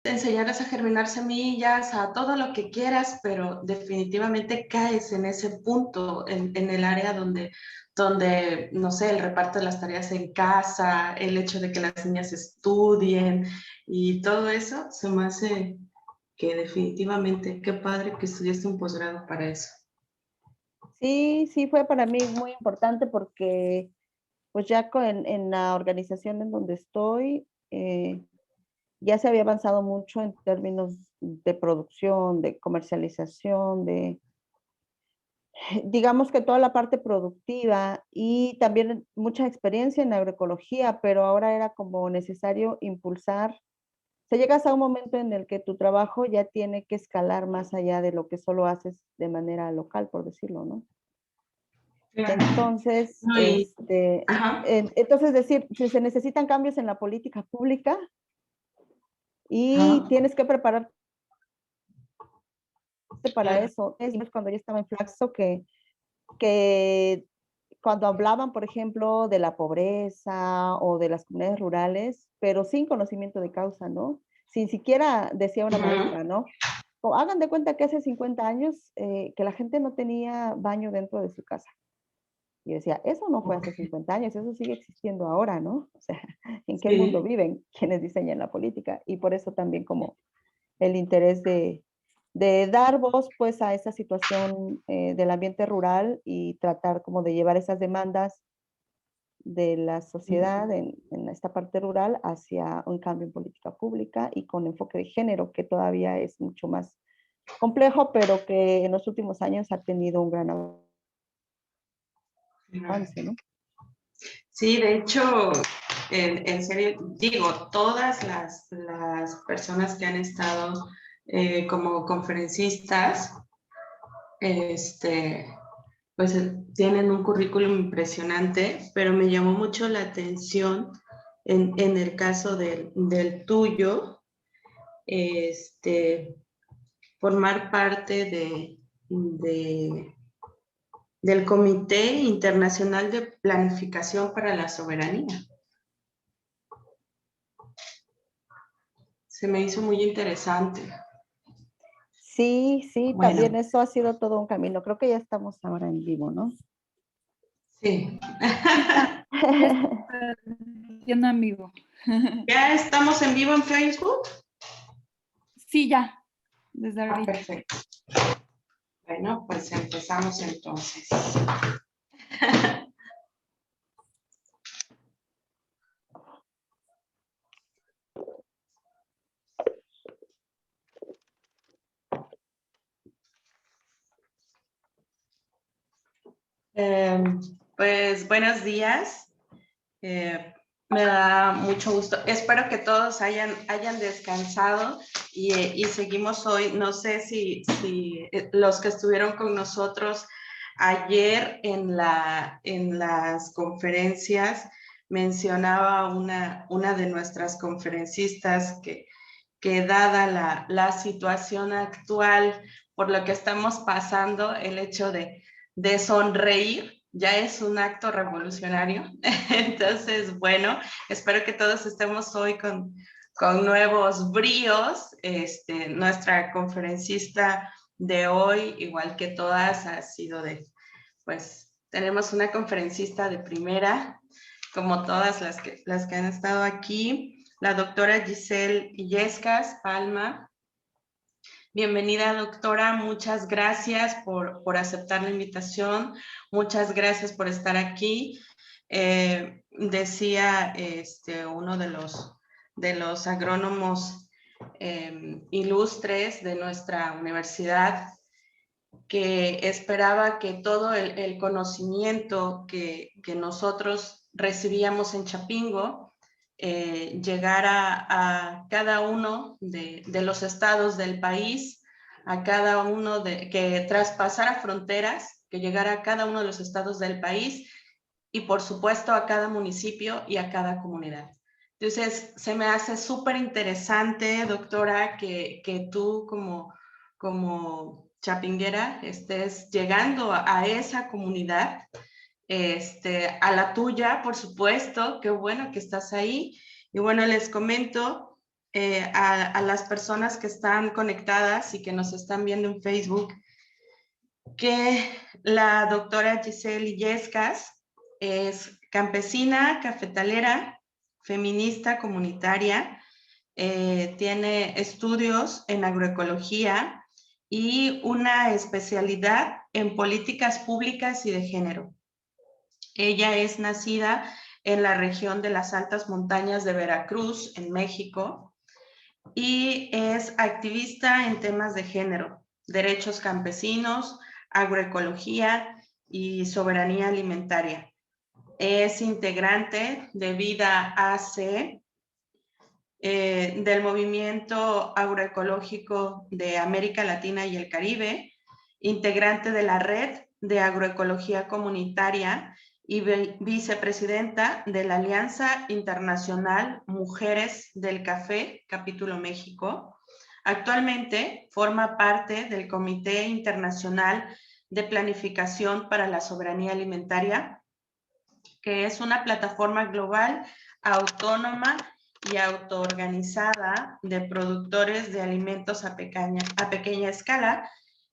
enseñarles a germinar semillas, a todo lo que quieras, pero definitivamente caes en ese punto, en el área donde, no sé, el reparto de las tareas en casa, el hecho de que las niñas estudien y todo eso, se me hace que definitivamente, qué padre que estudiaste un posgrado para eso. Sí, sí, fue para mí muy importante porque pues ya en la organización en donde estoy, ya se había avanzado mucho en términos de producción, de comercialización, digamos que toda la parte productiva y también mucha experiencia en agroecología, pero ahora era como necesario impulsar. O sea, llegas a un momento en el que tu trabajo ya tiene que escalar más allá de lo que solo haces de manera local, por decirlo, ¿no? Claro. Entonces, No, ajá. entonces decir, si se necesitan cambios en la política pública y Ajá. tienes que prepararte para eso. Es cuando yo estaba en Flaxo que cuando hablaban, por ejemplo, de la pobreza o de las comunidades rurales, pero sin conocimiento de causa, ¿no? Sin siquiera, decía una Ujú. maestra, ¿no? O hagan de cuenta que hace 50 años que la gente no tenía baño dentro de su casa. Y yo decía, eso no fue hace Ok. 50 años, eso sigue existiendo ahora, ¿no? O sea, ¿en qué mundo Sí. viven quienes diseñan la política? Y por eso también como el interés de dar voz pues a esa situación del ambiente rural y tratar como de llevar esas demandas de la sociedad en esta parte rural hacia un cambio en política pública y con enfoque de género, que todavía es mucho más complejo, pero que en los últimos años ha tenido un gran avance, ¿no? Sí, de hecho, en serio, digo, todas las personas que han estado como conferencistas, este, pues tienen un currículum impresionante, pero me llamó mucho la atención en el caso del tuyo, formar parte de del Comité Internacional de Planificación para la Soberanía. Se me hizo muy interesante. Sí, sí, también Bueno, eso ha sido todo un camino. Creo que ya estamos ahora en vivo, ¿no? sí. Sí, ya está transmitiendo en vivo. ¿Ya estamos en vivo en Facebook? Sí, ya, desde Ah, ahorita. perfecto. Bueno, pues empezamos entonces. Eh, pues buenos días. Me da mucho gusto. Espero que todos hayan descansado y seguimos hoy. No sé si los que estuvieron con nosotros ayer en las conferencias mencionaba una de nuestras conferencistas que dada la situación actual por lo que estamos pasando, el hecho de sonreír ya es un acto revolucionario. Entonces, bueno, espero que todos estemos hoy con nuevos bríos. Nuestra conferencista de hoy, igual que todas, ha sido pues, tenemos una conferencista de primera, como todas las que han estado aquí, la doctora Giselle Illescas Palma. Bienvenida, doctora. Muchas gracias por aceptar la invitación. Muchas gracias por estar aquí. Decía uno de los agrónomos ilustres de nuestra universidad que esperaba que todo el conocimiento que nosotros recibíamos en Chapingo llegara a cada uno de los estados del país, a cada uno que traspasara fronteras, que llegara a cada uno de los estados del país y por supuesto a cada municipio y a cada comunidad. Entonces, se me hace súper interesante, doctora, que tú como chapinguera estés llegando a esa comunidad, a la tuya, por supuesto, qué bueno que estás ahí. Y bueno, les comento a las personas que están conectadas y que nos están viendo en Facebook que la doctora Giselle Illescas es campesina, cafetalera, feminista, comunitaria, tiene estudios en agroecología y una especialidad en políticas públicas y de género. Ella es nacida en la región de las altas montañas de Veracruz, en México, y es activista en temas de género, derechos campesinos, agroecología y soberanía alimentaria. Es integrante de Vida AC, del movimiento agroecológico de América Latina y el Caribe, integrante de la Red de Agroecología Comunitaria y vicepresidenta de la Alianza Internacional Mujeres del Café, Capítulo México. Actualmente forma parte del Comité Internacional de Planificación para la Soberanía Alimentaria, que es una plataforma global autónoma y autoorganizada de productores de alimentos a pequeña escala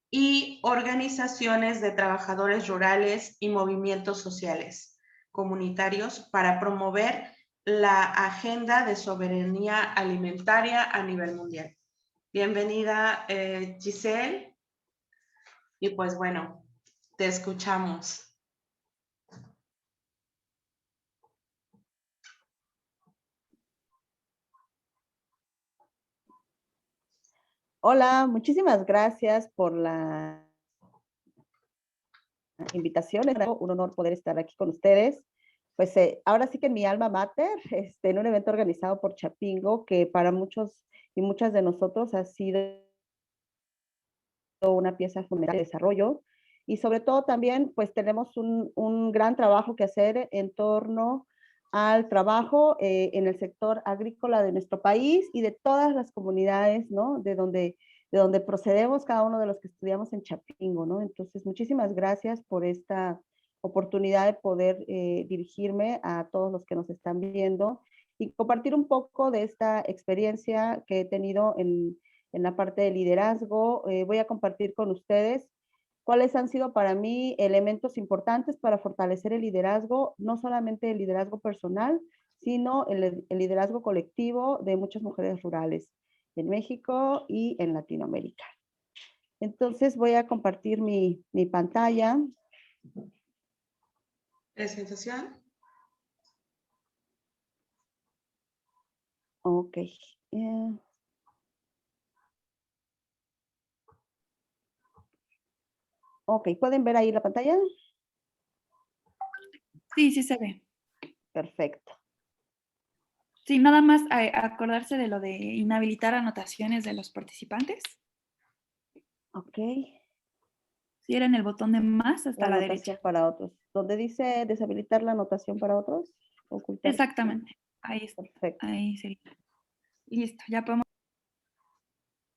y organizaciones de trabajadores rurales y movimientos sociales comunitarios para promover la agenda de soberanía alimentaria a nivel mundial. Bienvenida, Giselle. Y pues bueno, te escuchamos. Hola, muchísimas gracias por la invitación. Es un honor poder estar aquí con ustedes. Pues ahora sí que en mi alma mater, en un evento organizado por Chapingo, que para muchos y muchas de nosotros ha sido una pieza fundamental de desarrollo. Y sobre todo también, pues tenemos un gran trabajo que hacer en torno al trabajo en el sector agrícola de nuestro país y de todas las comunidades, ¿no? De donde procedemos cada uno de los que estudiamos en Chapingo, ¿no? Entonces, muchísimas gracias por esta oportunidad de poder dirigirme a todos los que nos están viendo y compartir un poco de esta experiencia que he tenido en la parte de liderazgo. Voy a compartir con ustedes cuáles han sido para mí elementos importantes para fortalecer el liderazgo, no solamente el liderazgo personal, sino el liderazgo colectivo de muchas mujeres rurales en México y en Latinoamérica. Entonces voy a compartir mi pantalla. ¿Presentación? Ok. Ok, ¿pueden ver ahí la pantalla? Sí, sí se ve. Perfecto. Sí, nada más acordarse de lo de inhabilitar anotaciones de los participantes. Ok. Si era en el botón de más La hasta la anotación derecha. para otros. ¿Dónde dice deshabilitar la anotación para otros? Ocultar. Exactamente. Ahí está. Perfecto. Ahí sería. Listo, ya podemos.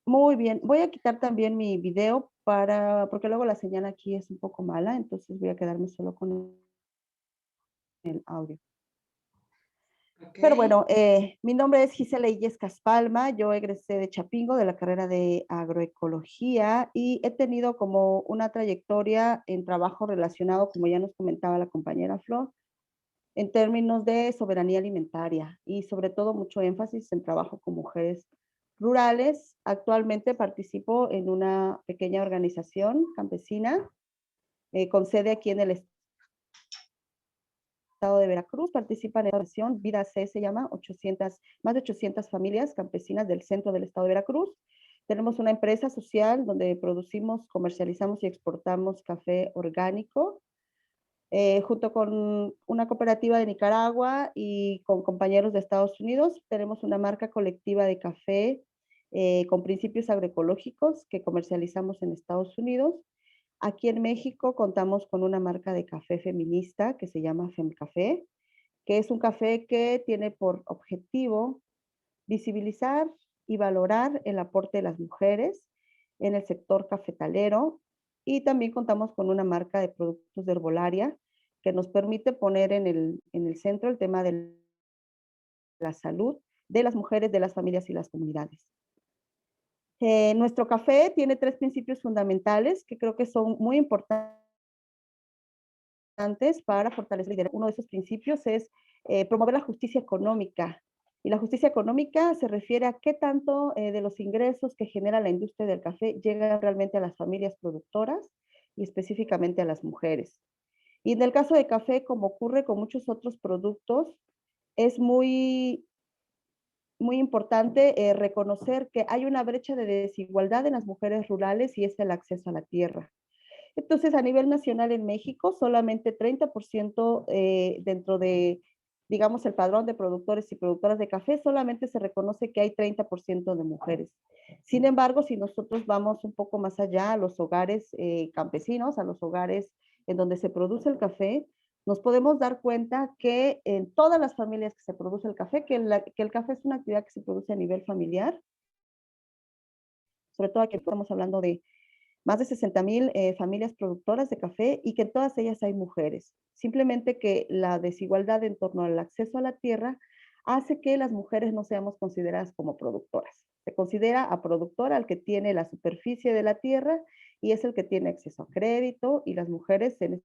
Muy bien. Voy a quitar también mi video porque luego la señal aquí es un poco mala, entonces voy a quedarme solo con el audio. Okay. Pero bueno, mi nombre es Gisela Illescas Palma, yo egresé de Chapingo de la carrera de agroecología y he tenido como una trayectoria en trabajo relacionado, como ya nos comentaba la compañera Flor, en términos de soberanía alimentaria y sobre todo mucho énfasis en trabajo con mujeres rurales. Actualmente participo en una pequeña organización campesina con sede aquí en el estado de Veracruz. Participan en la organización Vida C, se llama, más de 800 familias campesinas del centro del estado de Veracruz. Tenemos una empresa social donde producimos, comercializamos y exportamos café orgánico, junto con una cooperativa de Nicaragua y con compañeros de Estados Unidos. Tenemos una marca colectiva de café con principios agroecológicos que comercializamos en Estados Unidos. Aquí en México contamos con una marca de café feminista que se llama FemCafé, que es un café que tiene por objetivo visibilizar y valorar el aporte de las mujeres en el sector cafetalero, y también contamos con una marca de productos de herbolaria que nos permite poner en el centro el tema de la salud de las mujeres, de las familias y las comunidades. Nuestro café tiene 3 principios fundamentales que creo que son muy importantes para fortalecer el liderazgo. Uno de esos principios es promover la justicia económica. Y la justicia económica se refiere a qué tanto de los ingresos que genera la industria del café llegan realmente a las familias productoras y específicamente a las mujeres. Y en el caso de café, como ocurre con muchos otros productos, es muy importante reconocer que hay una brecha de desigualdad en las mujeres rurales y es el acceso a la tierra. Entonces, a nivel nacional en México, solamente 30% dentro de, digamos, el padrón de productores y productoras de café, solamente se reconoce que hay 30% de mujeres. Sin embargo, si nosotros vamos un poco más allá a los hogares campesinos, a los hogares en donde se produce el café, nos podemos dar cuenta que en todas las familias que se produce el café, que el café es una actividad que se produce a nivel familiar, sobre todo aquí estamos hablando de más de 60,000 familias productoras de café y que en todas ellas hay mujeres. Simplemente que la desigualdad en torno al acceso a la tierra hace que las mujeres no seamos consideradas como productoras. Se considera a productora al que tiene la superficie de la tierra y es el que tiene acceso a crédito, y las mujeres en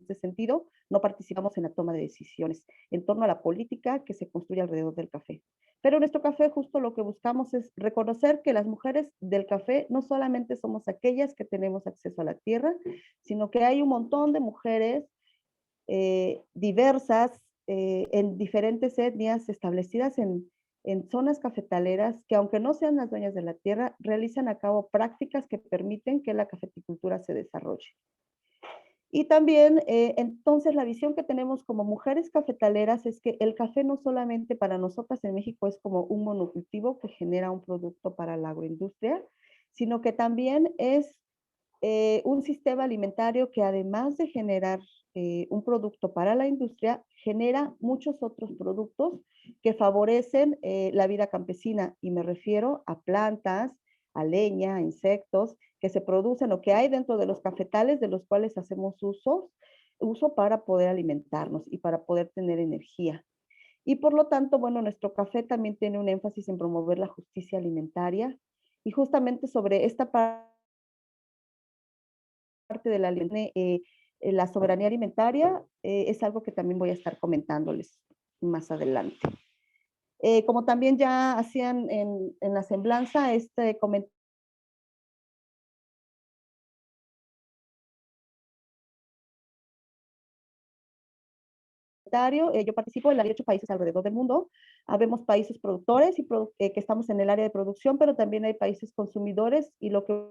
este sentido no participamos en la toma de decisiones en torno a la política que se construye alrededor del café. Pero en nuestro café justo lo que buscamos es reconocer que las mujeres del café no solamente somos aquellas que tenemos acceso a la tierra, sino que hay un montón de mujeres diversas en diferentes etnias establecidas en zonas cafetaleras que, aunque no sean las dueñas de la tierra, realizan a cabo prácticas que permiten que la cafeticultura se desarrolle. Y también, entonces, la visión que tenemos como mujeres cafetaleras es que el café no solamente para nosotras en México es como un monocultivo que genera un producto para la agroindustria, sino que también es un sistema alimentario que, además de generar un producto para la industria, genera muchos otros productos que favorecen la vida campesina. Y me refiero a plantas, a leña, a insectos que se producen o que hay dentro de los cafetales de los cuales hacemos uso para poder alimentarnos y para poder tener energía. Y por lo tanto, bueno, nuestro café también tiene un énfasis en promover la justicia alimentaria, y justamente sobre esta parte de la soberanía alimentaria es algo que también voy a estar comentándoles más adelante. Como también ya hacían en la semblanza, este comentario, yo participo en 8 países alrededor del mundo. Habemos países productores y que estamos en el área de producción, pero también hay países consumidores, y lo que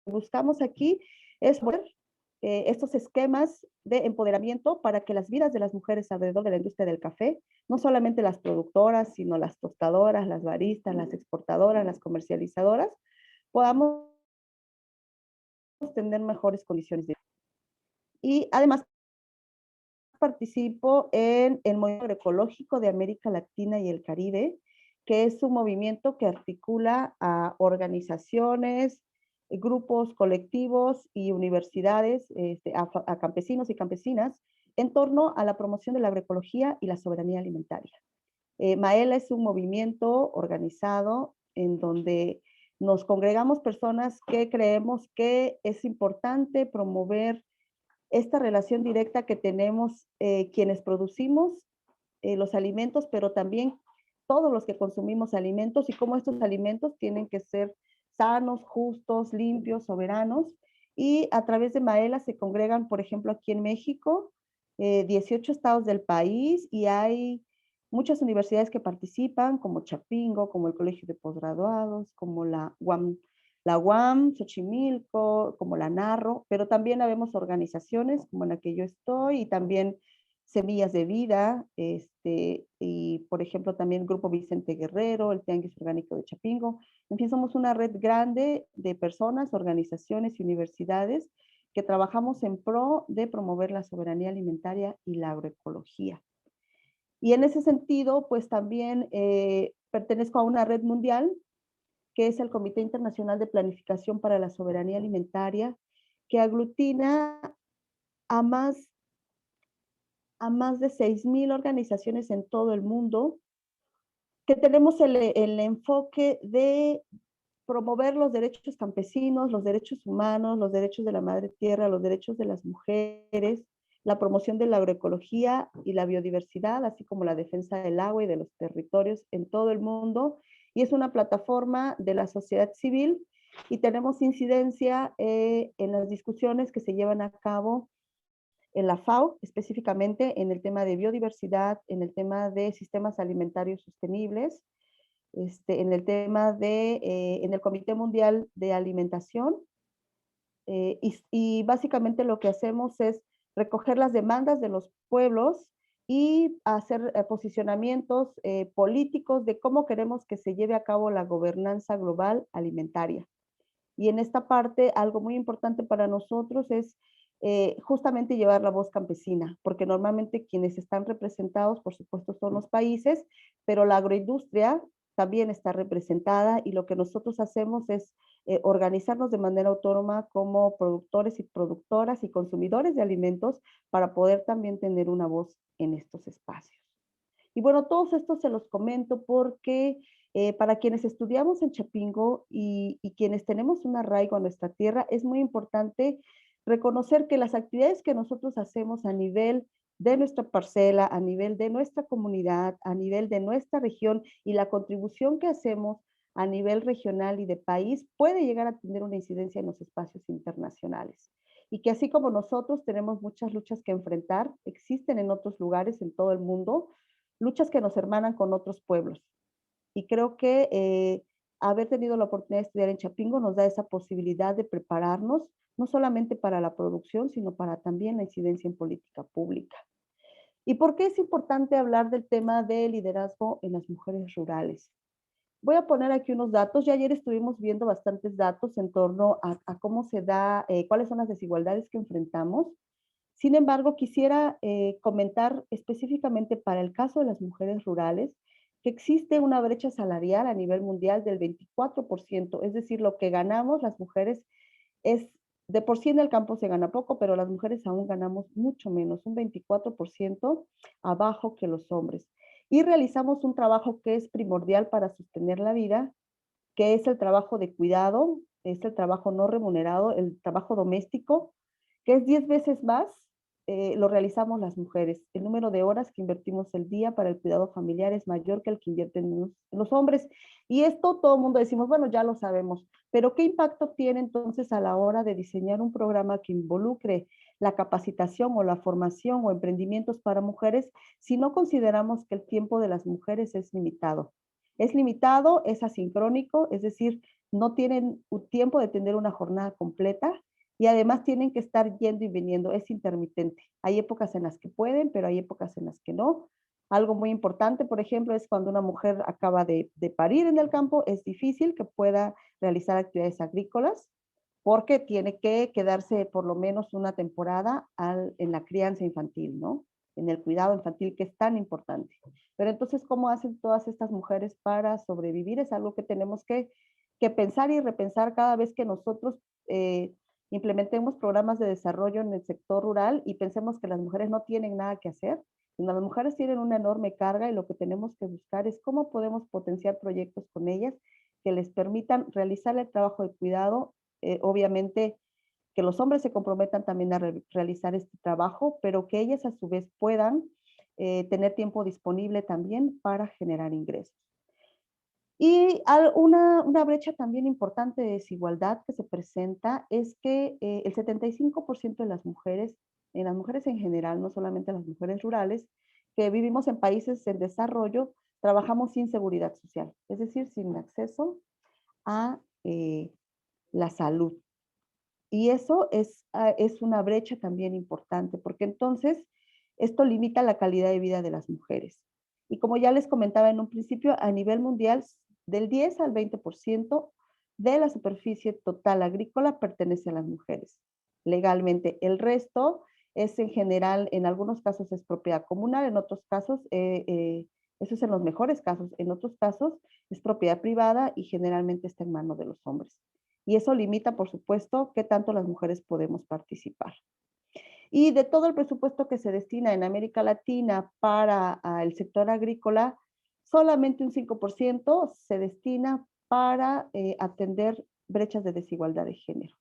buscamos aquí es poner estos esquemas de empoderamiento para que las vidas de las mujeres alrededor de la industria del café, no solamente las productoras, sino las tostadoras, las baristas, las exportadoras, las comercializadoras, podamos tener mejores condiciones de vida. Y además participo en el Movimiento Agroecológico de América Latina y el Caribe, que es un movimiento que articula a organizaciones, grupos, colectivos y universidades, a campesinos y campesinas, en torno a la promoción de la agroecología y la soberanía alimentaria. Maela es un movimiento organizado en donde nos congregamos personas que creemos que es importante promover esta relación directa que tenemos quienes producimos los alimentos, pero también todos los que consumimos alimentos, y cómo estos alimentos tienen que ser sanos, justos, limpios, soberanos. Y a través de Maela se congregan, por ejemplo, aquí en México, 18 estados del país, y hay muchas universidades que participan, como Chapingo, como el Colegio de Posgraduados, como la UAM, Xochimilco, como la Narro, pero también habemos organizaciones como en la que yo estoy, y también Semillas de Vida, y por ejemplo también Grupo Vicente Guerrero, el Tianguis Orgánico de Chapingo. En fin, somos una red grande de personas, organizaciones y universidades que trabajamos en pro de promover la soberanía alimentaria y la agroecología. Y en ese sentido, pues también pertenezco a una red mundial que es el Comité Internacional de Planificación para la Soberanía Alimentaria, que aglutina a más a más de 6,000 organizaciones en todo el mundo, que tenemos el enfoque de promover los derechos campesinos, los derechos humanos, los derechos de la madre tierra, los derechos de las mujeres, la promoción de la agroecología y la biodiversidad, así como la defensa del agua y de los territorios en todo el mundo. Y es una plataforma de la sociedad civil y tenemos incidencia en las discusiones que se llevan a cabo en la FAO, específicamente en el tema de biodiversidad, en el tema de sistemas alimentarios sostenibles, en el tema en el Comité Mundial de Alimentación, y básicamente lo que hacemos es recoger las demandas de los pueblos y hacer posicionamientos políticos de cómo queremos que se lleve a cabo la gobernanza global alimentaria. Y en esta parte, algo muy importante para nosotros es justamente llevar la voz campesina, porque normalmente quienes están representados, por supuesto, son los países, pero la agroindustria también está representada y lo que nosotros hacemos es organizarnos de manera autónoma como productores y productoras y consumidores de alimentos para poder también tener una voz en estos espacios. Y bueno, todos estos se los comento porque para quienes estudiamos en Chapingo y quienes tenemos un arraigo a nuestra tierra, es muy importante reconocer que las actividades que nosotros hacemos a nivel de nuestra parcela, a nivel de nuestra comunidad, a nivel de nuestra región y la contribución que hacemos a nivel regional y de país puede llegar a tener una incidencia en los espacios internacionales. Y que así como nosotros tenemos muchas luchas que enfrentar, existen en otros lugares en todo el mundo, luchas que nos hermanan con otros pueblos. Y creo que haber tenido la oportunidad de estudiar en Chapingo nos da esa posibilidad de prepararnos, no solamente para la producción, sino para también la incidencia en política pública. ¿Y por qué es importante hablar del tema de liderazgo en las mujeres rurales? Voy a poner aquí unos datos. Ya ayer estuvimos viendo bastantes datos en torno a cómo se da, cuáles son las desigualdades que enfrentamos. Sin embargo, quisiera comentar específicamente para el caso de las mujeres rurales que existe una brecha salarial a nivel mundial del 24%, es decir, lo que ganamos las mujeres es, de por sí en el campo se gana poco, pero las mujeres aún ganamos mucho menos, un 24% abajo que los hombres. Y realizamos un trabajo que es primordial para sostener la vida, que es el trabajo de cuidado, es el trabajo no remunerado, el trabajo doméstico, que es 10 veces más, lo realizamos las mujeres. El número de horas que invertimos el día para el cuidado familiar es mayor que el que invierten los hombres. Y esto todo el mundo decimos, bueno, ya lo sabemos, pero ¿qué impacto tiene entonces a la hora de diseñar un programa que involucre la capacitación o la formación o emprendimientos para mujeres si no consideramos que el tiempo de las mujeres es limitado? Es limitado, es asincrónico, es decir, no tienen tiempo de tener una jornada completa y además tienen que estar yendo y viniendo, es intermitente. Hay épocas en las que pueden, pero hay épocas en las que no. Algo muy importante, por ejemplo, es cuando una mujer acaba de parir en el campo, es difícil que pueda realizar actividades agrícolas porque tiene que quedarse por lo menos una temporada en la crianza infantil, ¿no? En el cuidado infantil que es tan importante. Pero entonces, ¿cómo hacen todas estas mujeres para sobrevivir? Es algo que tenemos que pensar y repensar cada vez que nosotros implementemos programas de desarrollo en el sector rural y pensemos que las mujeres no tienen nada que hacer, sino las mujeres tienen una enorme carga y lo que tenemos que buscar es cómo podemos potenciar proyectos con ellas que les permitan realizar el trabajo de cuidado, obviamente que los hombres se comprometan también a realizar este trabajo, pero que ellas a su vez puedan tener tiempo disponible también para generar ingresos. Y una brecha también importante de desigualdad que se presenta es que el 75% de las mujeres, en las mujeres en general, no solamente las mujeres rurales, que vivimos en países en desarrollo, trabajamos sin seguridad social, es decir, sin acceso a la salud. Y eso es una brecha también importante, porque entonces esto limita la calidad de vida de las mujeres. Y como ya les comentaba en un principio, a nivel mundial, del 10 al 20% de la superficie total agrícola pertenece a las mujeres. Legalmente, el resto es en general, en algunos casos es propiedad comunal, en otros casos, eso es en los mejores casos, en otros casos es propiedad privada y generalmente está en manos de los hombres. Y eso limita, por supuesto, qué tanto las mujeres podemos participar. Y de todo el presupuesto que se destina en América Latina para el sector agrícola, solamente un 5% se destina para atender brechas de desigualdad de género.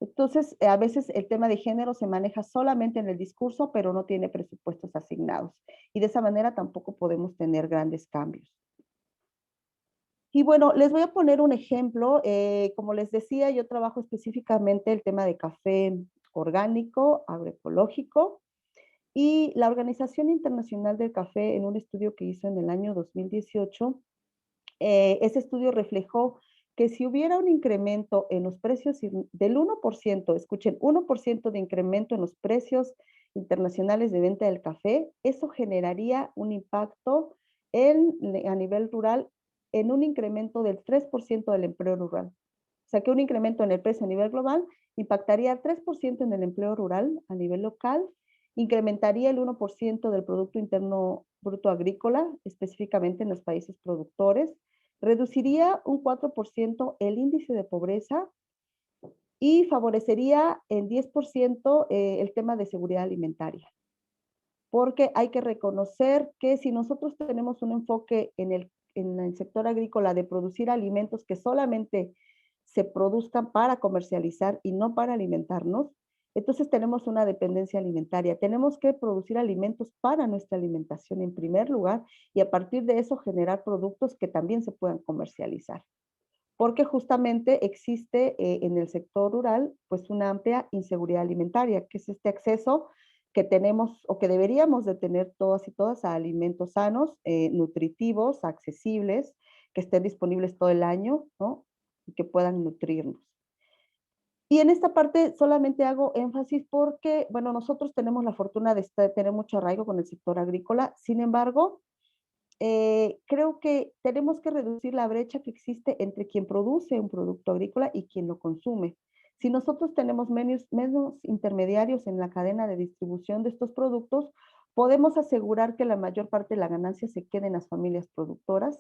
Entonces, a veces el tema de género se maneja solamente en el discurso, pero no tiene presupuestos asignados. Y de esa manera tampoco podemos tener grandes cambios. Y bueno, les voy a poner un ejemplo. Como les decía, yo trabajo específicamente el tema de café orgánico, agroecológico, y la Organización Internacional del Café, en un estudio que hizo en el año 2018, ese estudio reflejó que si hubiera un incremento en los precios del 1%, escuchen, 1% de incremento en los precios internacionales de venta del café, eso generaría un impacto a nivel rural en un incremento del 3% del empleo rural. O sea que un incremento en el precio a nivel global impactaría 3% en el empleo rural a nivel local, incrementaría el 1% del Producto Interno Bruto Agrícola, específicamente en los países productores, reduciría un 4% el índice de pobreza y favorecería en 10% el tema de seguridad alimentaria. Porque hay que reconocer que si nosotros tenemos un enfoque en el sector agrícola de producir alimentos que solamente se produzcan para comercializar y no para alimentarnos, entonces tenemos una dependencia alimentaria. Tenemos que producir alimentos para nuestra alimentación en primer lugar y a partir de eso generar productos que también se puedan comercializar. Porque justamente existe en el sector rural pues una amplia inseguridad alimentaria, que es este acceso que tenemos o que deberíamos de tener todas y todas a alimentos sanos, nutritivos, accesibles, que estén disponibles todo el año, ¿no? Y que puedan nutrirnos. Y en esta parte solamente hago énfasis porque, bueno, nosotros tenemos la fortuna de tener mucho arraigo con el sector agrícola. Sin embargo, creo que tenemos que reducir la brecha que existe entre quien produce un producto agrícola y quien lo consume. Si nosotros tenemos menos intermediarios en la cadena de distribución de estos productos, podemos asegurar que la mayor parte de la ganancia se quede en las familias productoras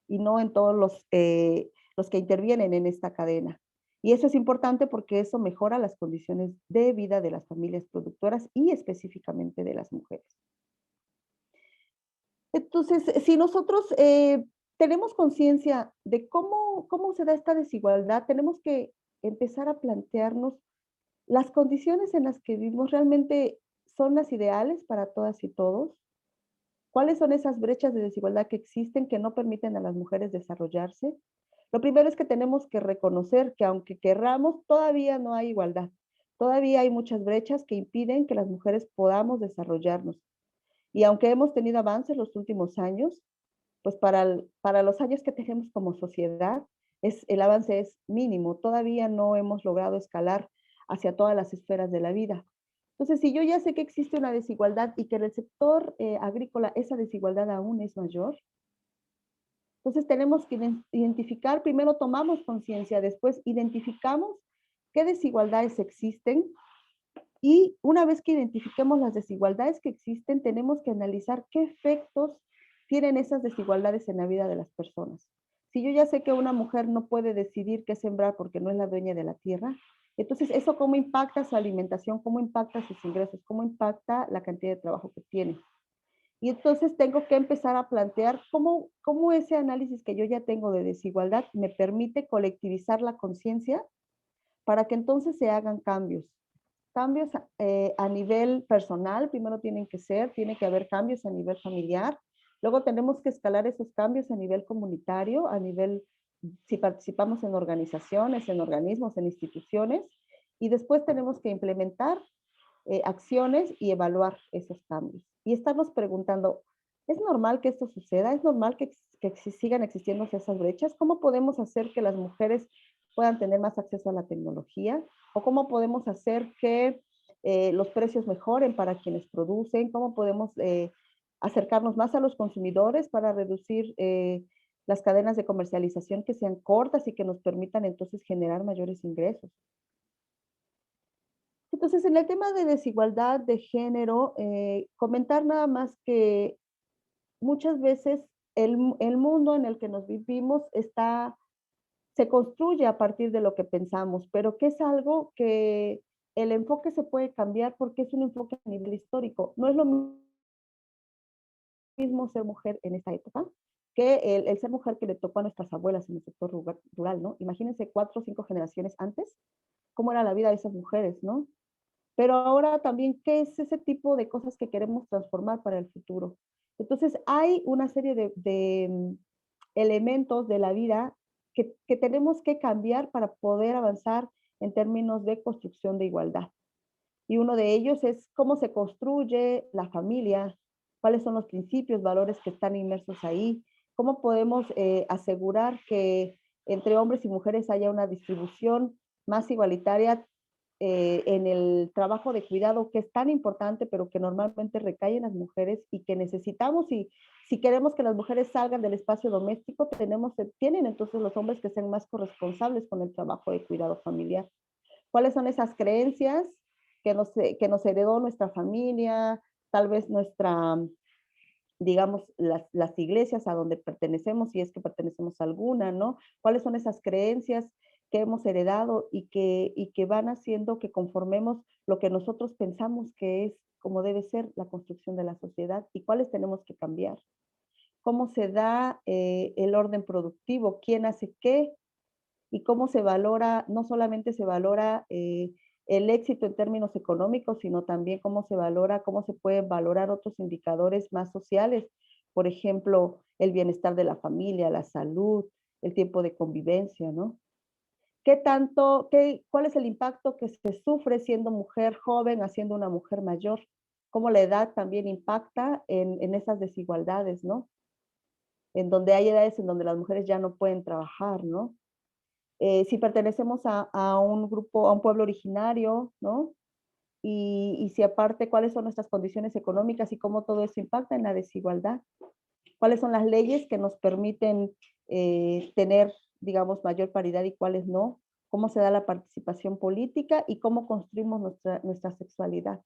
y no en todos los que intervienen en esta cadena. Y eso es importante porque eso mejora las condiciones de vida de las familias productoras y específicamente de las mujeres. Entonces, si nosotros tenemos conciencia de cómo se da esta desigualdad, tenemos que empezar a plantearnos las condiciones en las que vivimos realmente son las ideales para todas y todos. ¿Cuáles son esas brechas de desigualdad que existen que no permiten a las mujeres desarrollarse? Lo primero es que tenemos que reconocer que aunque querramos, todavía no hay igualdad. Todavía hay muchas brechas que impiden que las mujeres podamos desarrollarnos. Y aunque hemos tenido avances los últimos años, pues para los años que tenemos como sociedad, el avance es mínimo. Todavía no hemos logrado escalar hacia todas las esferas de la vida. Entonces, si yo ya sé que existe una desigualdad y que en el sector agrícola esa desigualdad aún es mayor, entonces tenemos que identificar, primero tomamos conciencia, después identificamos qué desigualdades existen y una vez que identifiquemos las desigualdades que existen, tenemos que analizar qué efectos tienen esas desigualdades en la vida de las personas. Si yo ya sé que una mujer no puede decidir qué sembrar porque no es la dueña de la tierra, entonces eso cómo impacta su alimentación, cómo impacta sus ingresos, cómo impacta la cantidad de trabajo que tiene. Y entonces tengo que empezar a plantear cómo ese análisis que yo ya tengo de desigualdad me permite colectivizar la conciencia para que entonces se hagan cambios. Cambios a nivel personal, primero tiene que haber cambios a nivel familiar, luego tenemos que escalar esos cambios a nivel comunitario, si participamos en organizaciones, en organismos, en instituciones, y después tenemos que implementar acciones y evaluar esos cambios. Y estarnos preguntando, ¿es normal que esto suceda? ¿Es normal que sigan existiendo esas brechas? ¿Cómo podemos hacer que las mujeres puedan tener más acceso a la tecnología? ¿O cómo podemos hacer que los precios mejoren para quienes producen? ¿Cómo podemos acercarnos más a los consumidores para reducir las cadenas de comercialización que sean cortas y que nos permitan entonces generar mayores ingresos? Entonces, en el tema de desigualdad de género, comentar nada más que muchas veces el mundo en el que nos vivimos se construye a partir de lo que pensamos, pero que es algo que el enfoque se puede cambiar porque es un enfoque a nivel histórico. No es lo mismo ser mujer en esta época que el ser mujer que le tocó a nuestras abuelas en el sector rural, ¿no? Imagínense 4 o 5 generaciones antes, cómo era la vida de esas mujeres, ¿no? Pero ahora también, ¿qué es ese tipo de cosas que queremos transformar para el futuro? Entonces, hay una serie de elementos de la vida que tenemos que cambiar para poder avanzar en términos de construcción de igualdad. Y uno de ellos es cómo se construye la familia, cuáles son los principios, valores que están inmersos ahí, cómo podemos asegurar que entre hombres y mujeres haya una distribución más igualitaria en el trabajo de cuidado, que es tan importante, pero que normalmente recae en las mujeres y que necesitamos, y si queremos que las mujeres salgan del espacio doméstico, tienen entonces los hombres que sean más corresponsables con el trabajo de cuidado familiar. ¿Cuáles son esas creencias que nos heredó nuestra familia, tal vez digamos, las iglesias a donde pertenecemos, si es que pertenecemos a alguna, ¿no? ¿Cuáles son esas creencias que hemos heredado y que van haciendo que conformemos lo que nosotros pensamos que es como debe ser la construcción de la sociedad y cuáles tenemos que cambiar? ¿Cómo se da el orden productivo? ¿Quién hace qué? Y cómo se valora, no solamente se valora el éxito en términos económicos, sino también cómo se valora, cómo se pueden valorar otros indicadores más sociales, por ejemplo, el bienestar de la familia, la salud, el tiempo de convivencia, ¿no? ¿Cuál es el impacto que se sufre siendo mujer joven, haciendo una mujer mayor? ¿Cómo la edad también impacta en esas desigualdades, ¿no? En donde hay edades en donde las mujeres ya no pueden trabajar, ¿no? Si pertenecemos a un grupo, a un pueblo originario, ¿no? Y si aparte, cuáles son nuestras condiciones económicas y cómo todo eso impacta en la desigualdad. ¿Cuáles son las leyes que nos permiten tener, digamos, mayor paridad y cuáles no? ¿Cómo se da la participación política y cómo construimos nuestra sexualidad?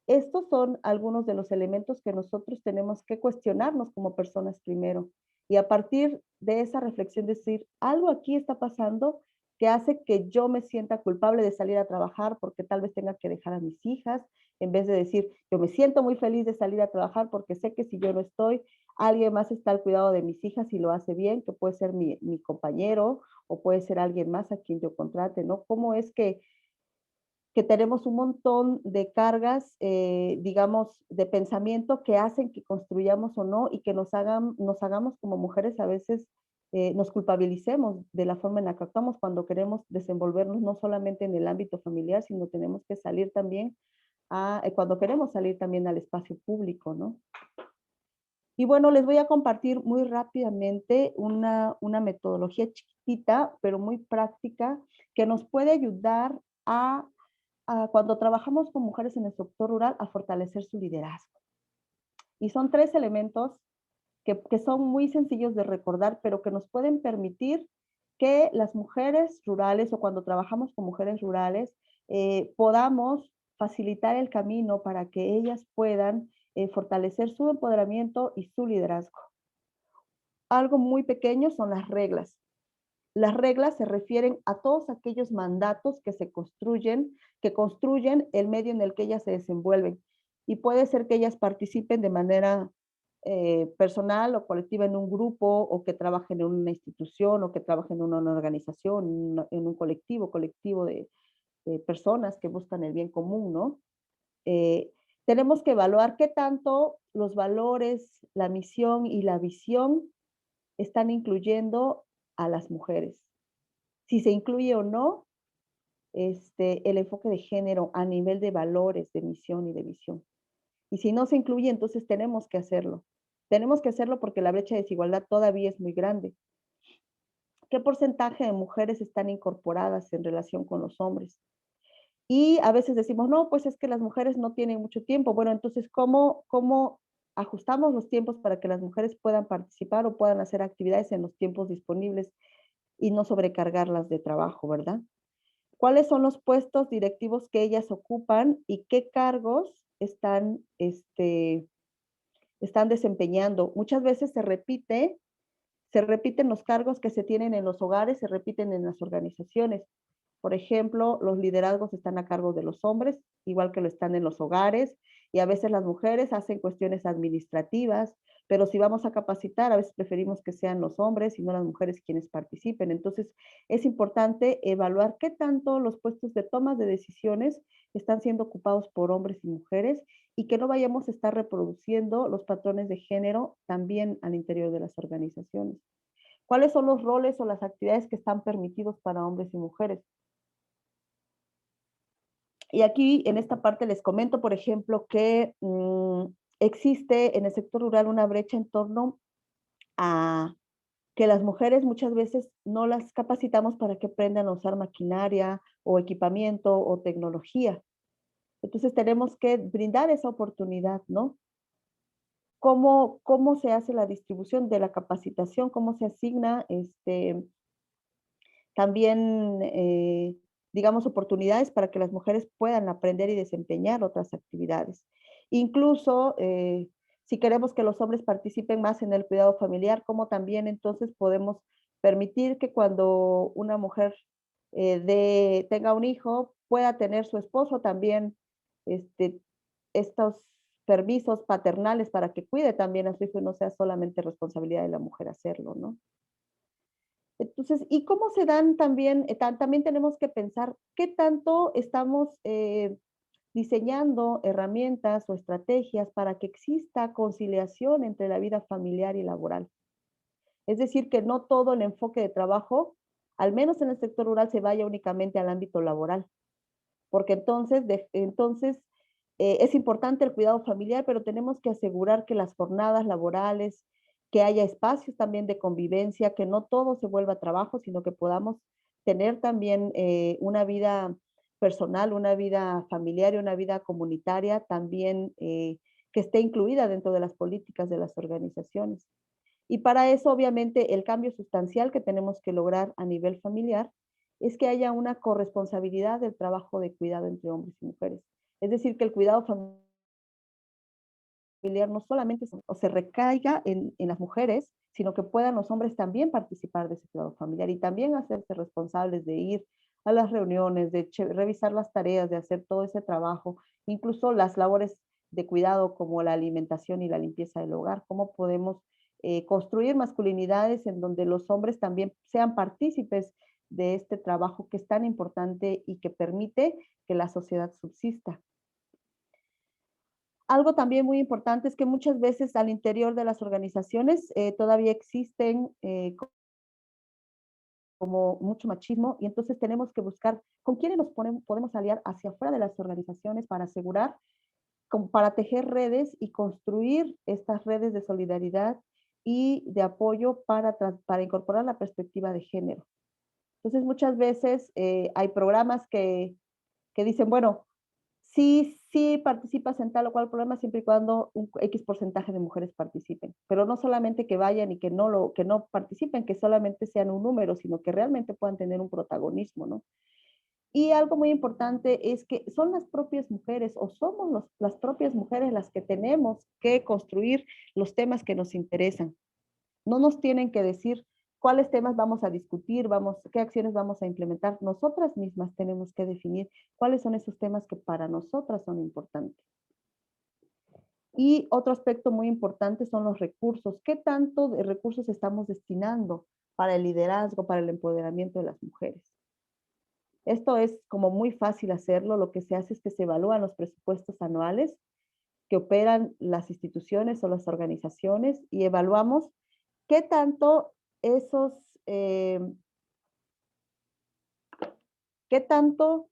Estos son algunos de los elementos que nosotros tenemos que cuestionarnos como personas primero. Y a partir de esa reflexión decir, algo aquí está pasando que hace que yo me sienta culpable de salir a trabajar porque tal vez tenga que dejar a mis hijas, en vez de decir, yo me siento muy feliz de salir a trabajar porque sé que si yo no estoy, alguien más está al cuidado de mis hijas y lo hace bien, que puede ser mi compañero o puede ser alguien más a quien yo contrate, ¿no? ¿Cómo es que tenemos un montón de cargas, digamos, de pensamiento que hacen que construyamos o no y que nos hagamos como mujeres a veces, nos culpabilicemos de la forma en la que actuamos cuando queremos desenvolvernos no solamente en el ámbito familiar, sino tenemos que salir también cuando queremos salir también al espacio público, ¿no? Y bueno, les voy a compartir muy rápidamente una metodología chiquitita, pero muy práctica, que nos puede ayudar cuando trabajamos con mujeres en el sector rural, a fortalecer su liderazgo. Y son 3 elementos que son muy sencillos de recordar, pero que nos pueden permitir que las mujeres rurales o cuando trabajamos con mujeres rurales, podamos facilitar el camino para que ellas puedan fortalecer su empoderamiento y su liderazgo. Algo muy pequeño son las reglas. Las reglas se refieren a todos aquellos mandatos que construyen el medio en el que ellas se desenvuelven. Y puede ser que ellas participen de manera personal o colectiva en un grupo, o que trabajen en una institución, o que trabajen en una organización, en un colectivo de personas que buscan el bien común, ¿no? Eh, Tenemos que evaluar qué tanto los valores, la misión y la visión están incluyendo a las mujeres. Si se incluye o no el enfoque de género a nivel de valores, de misión y de visión. Y si no se incluye, entonces tenemos que hacerlo. Tenemos que hacerlo porque la brecha de desigualdad todavía es muy grande. ¿Qué porcentaje de mujeres están incorporadas en relación con los hombres? Y a veces decimos, no, pues es que las mujeres no tienen mucho tiempo. Bueno, entonces, ¿cómo ajustamos los tiempos para que las mujeres puedan participar o puedan hacer actividades en los tiempos disponibles y no sobrecargarlas de trabajo, ¿verdad? ¿Cuáles son los puestos directivos que ellas ocupan y qué cargos están desempeñando? Muchas veces se repiten los cargos que se tienen en los hogares, se repiten en las organizaciones. Por ejemplo, los liderazgos están a cargo de los hombres, igual que lo están en los hogares, y a veces las mujeres hacen cuestiones administrativas, pero si vamos a capacitar, a veces preferimos que sean los hombres y no las mujeres quienes participen. Entonces, es importante evaluar qué tanto los puestos de toma de decisiones están siendo ocupados por hombres y mujeres y que no vayamos a estar reproduciendo los patrones de género también al interior de las organizaciones. ¿Cuáles son los roles o las actividades que están permitidos para hombres y mujeres? Y aquí en esta parte les comento, por ejemplo, que existe en el sector rural una brecha en torno a que las mujeres muchas veces no las capacitamos para que aprendan a usar maquinaria o equipamiento o tecnología. Entonces tenemos que brindar esa oportunidad, ¿no? ¿Cómo se hace la distribución de la capacitación? ¿Cómo se asigna también, digamos, oportunidades para que las mujeres puedan aprender y desempeñar otras actividades? Incluso, si queremos que los hombres participen más en el cuidado familiar, ¿cómo también entonces podemos permitir que cuando una mujer tenga un hijo, pueda tener su esposo también estos permisos paternales para que cuide también a su hijo y no sea solamente responsabilidad de la mujer hacerlo, ¿no? Entonces, ¿y cómo se dan también? También tenemos que pensar qué tanto estamos diseñando herramientas o estrategias para que exista conciliación entre la vida familiar y laboral. Es decir, que no todo el enfoque de trabajo, al menos en el sector rural, se vaya únicamente al ámbito laboral, porque entonces es importante el cuidado familiar, pero tenemos que asegurar que las jornadas laborales, que haya espacios también de convivencia, que no todo se vuelva trabajo, sino que podamos tener también una vida personal, una vida familiar y una vida comunitaria también que esté incluida dentro de las políticas de las organizaciones. Y para eso, obviamente, el cambio sustancial que tenemos que lograr a nivel familiar es que haya una corresponsabilidad del trabajo de cuidado entre hombres y mujeres. Es decir, que el cuidado familiar no solamente se recaiga en las mujeres, sino que puedan los hombres también participar de ese cuidado familiar y también hacerse responsables de ir a las reuniones, de revisar las tareas, de hacer todo ese trabajo, incluso las labores de cuidado como la alimentación y la limpieza del hogar. ¿Cómo podemos construir masculinidades en donde los hombres también sean partícipes de este trabajo que es tan importante y que permite que la sociedad subsista? Algo también muy importante es que muchas veces al interior de las organizaciones todavía existen como mucho machismo y entonces tenemos que buscar con quiénes podemos aliar hacia afuera de las organizaciones para asegurar, para tejer redes y construir estas redes de solidaridad y de apoyo para incorporar la perspectiva de género. Entonces muchas veces hay programas que dicen, bueno, sí participas en tal o cual programa siempre y cuando un X porcentaje de mujeres participen, pero no solamente que vayan y que no participen, que solamente sean un número, sino que realmente puedan tener un protagonismo, ¿no? Y algo muy importante es que son las propias mujeres o somos las propias mujeres las que tenemos que construir los temas que nos interesan. No nos tienen que decir cuáles temas vamos a discutir, qué acciones vamos a implementar. Nosotras mismas tenemos que definir cuáles son esos temas que para nosotras son importantes. Y otro aspecto muy importante son los recursos. ¿Qué tanto de recursos estamos destinando para el liderazgo, para el empoderamiento de las mujeres? Esto es como muy fácil hacerlo. Lo que se hace es que se evalúan los presupuestos anuales que operan las instituciones o las organizaciones y evaluamos qué tanto esos, qué tanto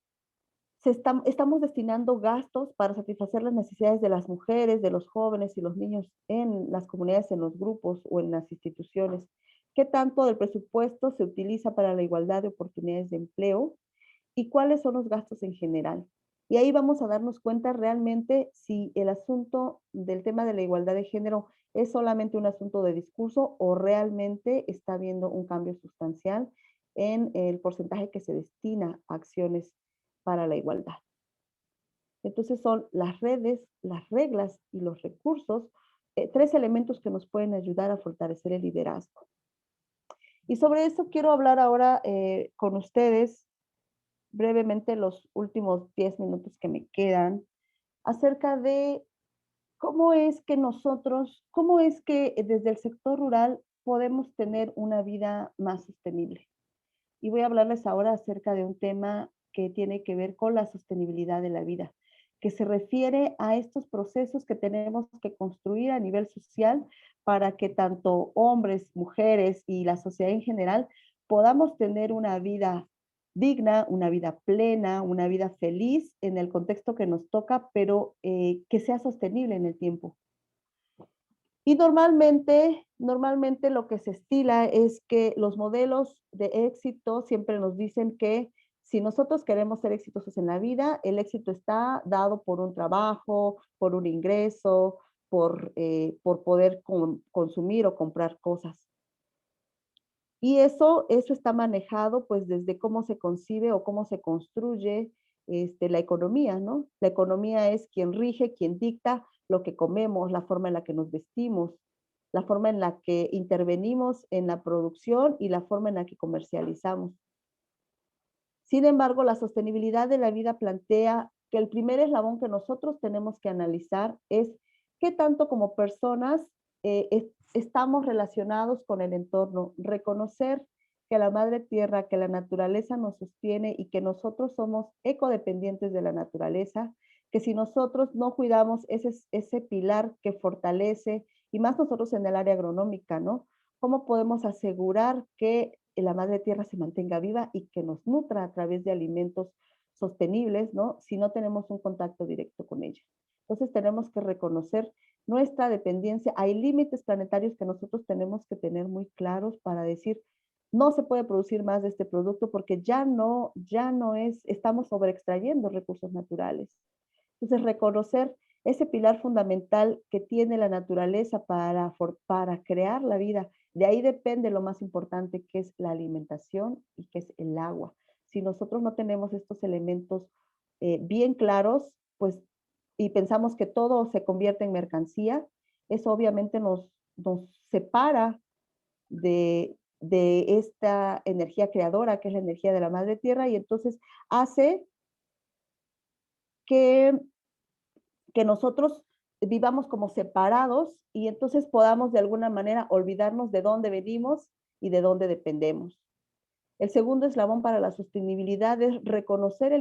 estamos destinando gastos para satisfacer las necesidades de las mujeres, de los jóvenes y los niños en las comunidades, en los grupos o en las instituciones. ¿Qué tanto del presupuesto se utiliza para la igualdad de oportunidades de empleo? ¿Y cuáles son los gastos en general? Y ahí vamos a darnos cuenta realmente si el asunto del tema de la igualdad de género es solamente un asunto de discurso o realmente está habiendo un cambio sustancial en el porcentaje que se destina a acciones para la igualdad. Entonces son las redes, las reglas y los recursos, tres elementos que nos pueden ayudar a fortalecer el liderazgo. Y sobre eso quiero hablar ahora con ustedes brevemente los últimos 10 minutos que me quedan acerca de cómo es que desde el sector rural podemos tener una vida más sostenible. Y voy a hablarles ahora acerca de un tema que tiene que ver con la sostenibilidad de la vida, que se refiere a estos procesos que tenemos que construir a nivel social para que tanto hombres, mujeres y la sociedad en general podamos tener una vida digna, una vida plena, una vida feliz en el contexto que nos toca, pero que sea sostenible en el tiempo. Y normalmente lo que se estila es que los modelos de éxito siempre nos dicen que si nosotros queremos ser exitosos en la vida, el éxito está dado por un trabajo, por un ingreso, por poder consumir o comprar cosas. Y eso está manejado pues desde cómo se concibe o cómo se construye la economía, ¿no? La economía es quien rige, quien dicta lo que comemos, la forma en la que nos vestimos, la forma en la que intervenimos en la producción y la forma en la que comercializamos. Sin embargo, la sostenibilidad de la vida plantea que el primer eslabón que nosotros tenemos que analizar es qué tanto como personas estamos relacionados con el entorno, reconocer que la madre tierra, que la naturaleza nos sostiene y que nosotros somos ecodependientes de la naturaleza, que si nosotros no cuidamos ese pilar que fortalece, y más nosotros en el área agronómica, ¿no? ¿Cómo podemos asegurar que la madre tierra se mantenga viva y que nos nutra a través de alimentos sostenibles, ¿no? Si no tenemos un contacto directo con ella. Entonces tenemos que reconocer nuestra dependencia. Hay límites planetarios que nosotros tenemos que tener muy claros para decir, no se puede producir más de este producto porque ya no estamos sobreextrayendo recursos naturales. Entonces, reconocer ese pilar fundamental que tiene la naturaleza para crear la vida. De ahí depende lo más importante, que es la alimentación y que es el agua. Si nosotros no tenemos estos elementos bien claros, pues, y pensamos que todo se convierte en mercancía, eso obviamente nos separa de esta energía creadora, que es la energía de la madre tierra, y entonces hace que nosotros vivamos como separados y entonces podamos de alguna manera olvidarnos de dónde venimos y de dónde dependemos. El segundo eslabón para la sostenibilidad es reconocer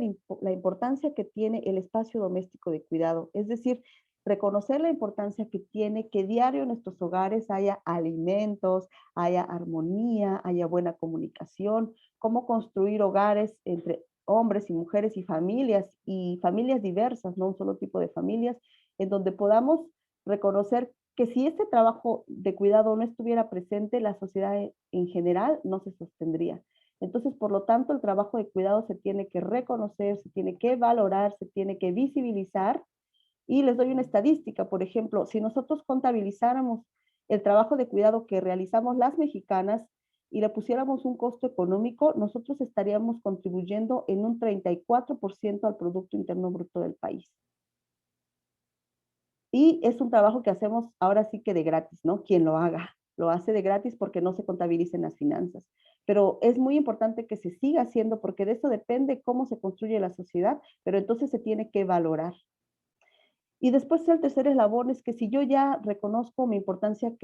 la importancia que tiene el espacio doméstico de cuidado, es decir, reconocer la importancia que tiene que diario en nuestros hogares haya alimentos, haya armonía, haya buena comunicación, cómo construir hogares entre hombres y mujeres y familias diversas, no un solo tipo de familias, en donde podamos reconocer que si este trabajo de cuidado no estuviera presente, la sociedad en general no se sostendría. Entonces, por lo tanto, el trabajo de cuidado se tiene que reconocer, se tiene que valorar, se tiene que visibilizar. Y les doy una estadística, por ejemplo, si nosotros contabilizáramos el trabajo de cuidado que realizamos las mexicanas y le pusiéramos un costo económico, nosotros estaríamos contribuyendo en un 34% al Producto Interno Bruto del país. Y es un trabajo que hacemos ahora sí que de gratis, ¿no? Quien lo haga, lo hace de gratis porque no se contabilicen las finanzas. Pero es muy importante que se siga haciendo porque de eso depende cómo se construye la sociedad, pero entonces se tiene que valorar. Y después el tercer eslabón es que si yo ya reconozco la importancia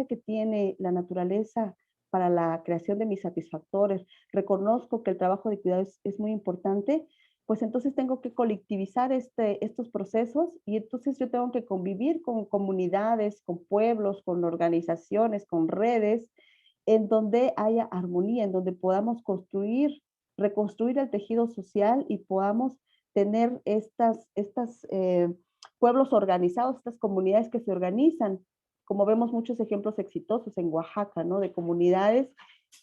que tiene la naturaleza para la creación de mis satisfactores, reconozco que el trabajo de cuidado es muy importante, pues entonces tengo que colectivizar estos procesos y entonces yo tengo que convivir con comunidades, con pueblos, con organizaciones, con redes, en donde haya armonía, en donde podamos reconstruir el tejido social y podamos tener estas pueblos organizados, estas comunidades que se organizan, como vemos muchos ejemplos exitosos en Oaxaca, ¿no? De comunidades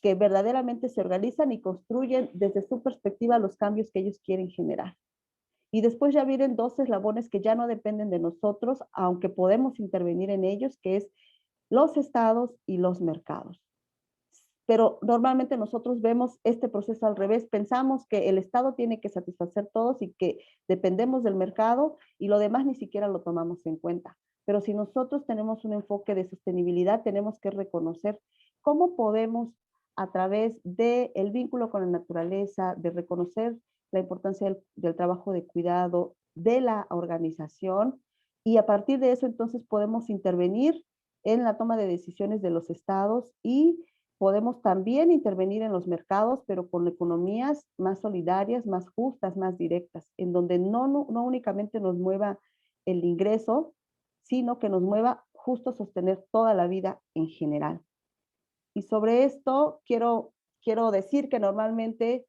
que verdaderamente se organizan y construyen desde su perspectiva los cambios que ellos quieren generar. Y después ya vienen dos eslabones que ya no dependen de nosotros, aunque podemos intervenir en ellos, que es los estados y los mercados. Pero normalmente nosotros vemos este proceso al revés, pensamos que el Estado tiene que satisfacer todos y que dependemos del mercado y lo demás ni siquiera lo tomamos en cuenta. Pero si nosotros tenemos un enfoque de sostenibilidad, tenemos que reconocer cómo podemos a través del vínculo con la naturaleza, de reconocer la importancia del trabajo de cuidado de la organización, y a partir de eso entonces podemos intervenir en la toma de decisiones de los estados y podemos también intervenir en los mercados, pero con economías más solidarias, más justas, más directas, en donde no únicamente nos mueva el ingreso, sino que nos mueva justo sostener toda la vida en general. Y sobre esto quiero decir que normalmente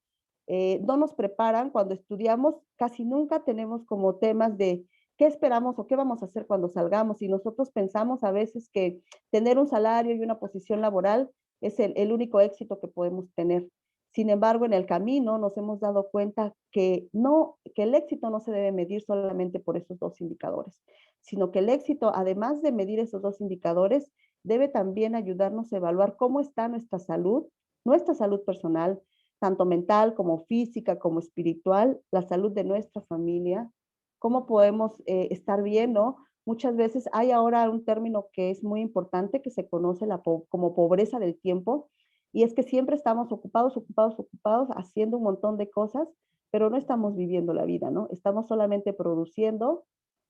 no nos preparan cuando estudiamos, casi nunca tenemos como temas de qué esperamos o qué vamos a hacer cuando salgamos. Y nosotros pensamos a veces que tener un salario y una posición laboral es el único éxito que podemos tener. Sin embargo, en el camino nos hemos dado cuenta que el éxito no se debe medir solamente por esos dos indicadores, sino que el éxito, además de medir esos dos indicadores, debe también ayudarnos a evaluar cómo está nuestra salud personal, tanto mental como física, como espiritual, la salud de nuestra familia, cómo podemos estar bien, ¿no? Muchas veces hay ahora un término que es muy importante que se conoce como pobreza del tiempo, y es que siempre estamos ocupados, haciendo un montón de cosas, pero no estamos viviendo la vida, ¿no? Estamos solamente produciendo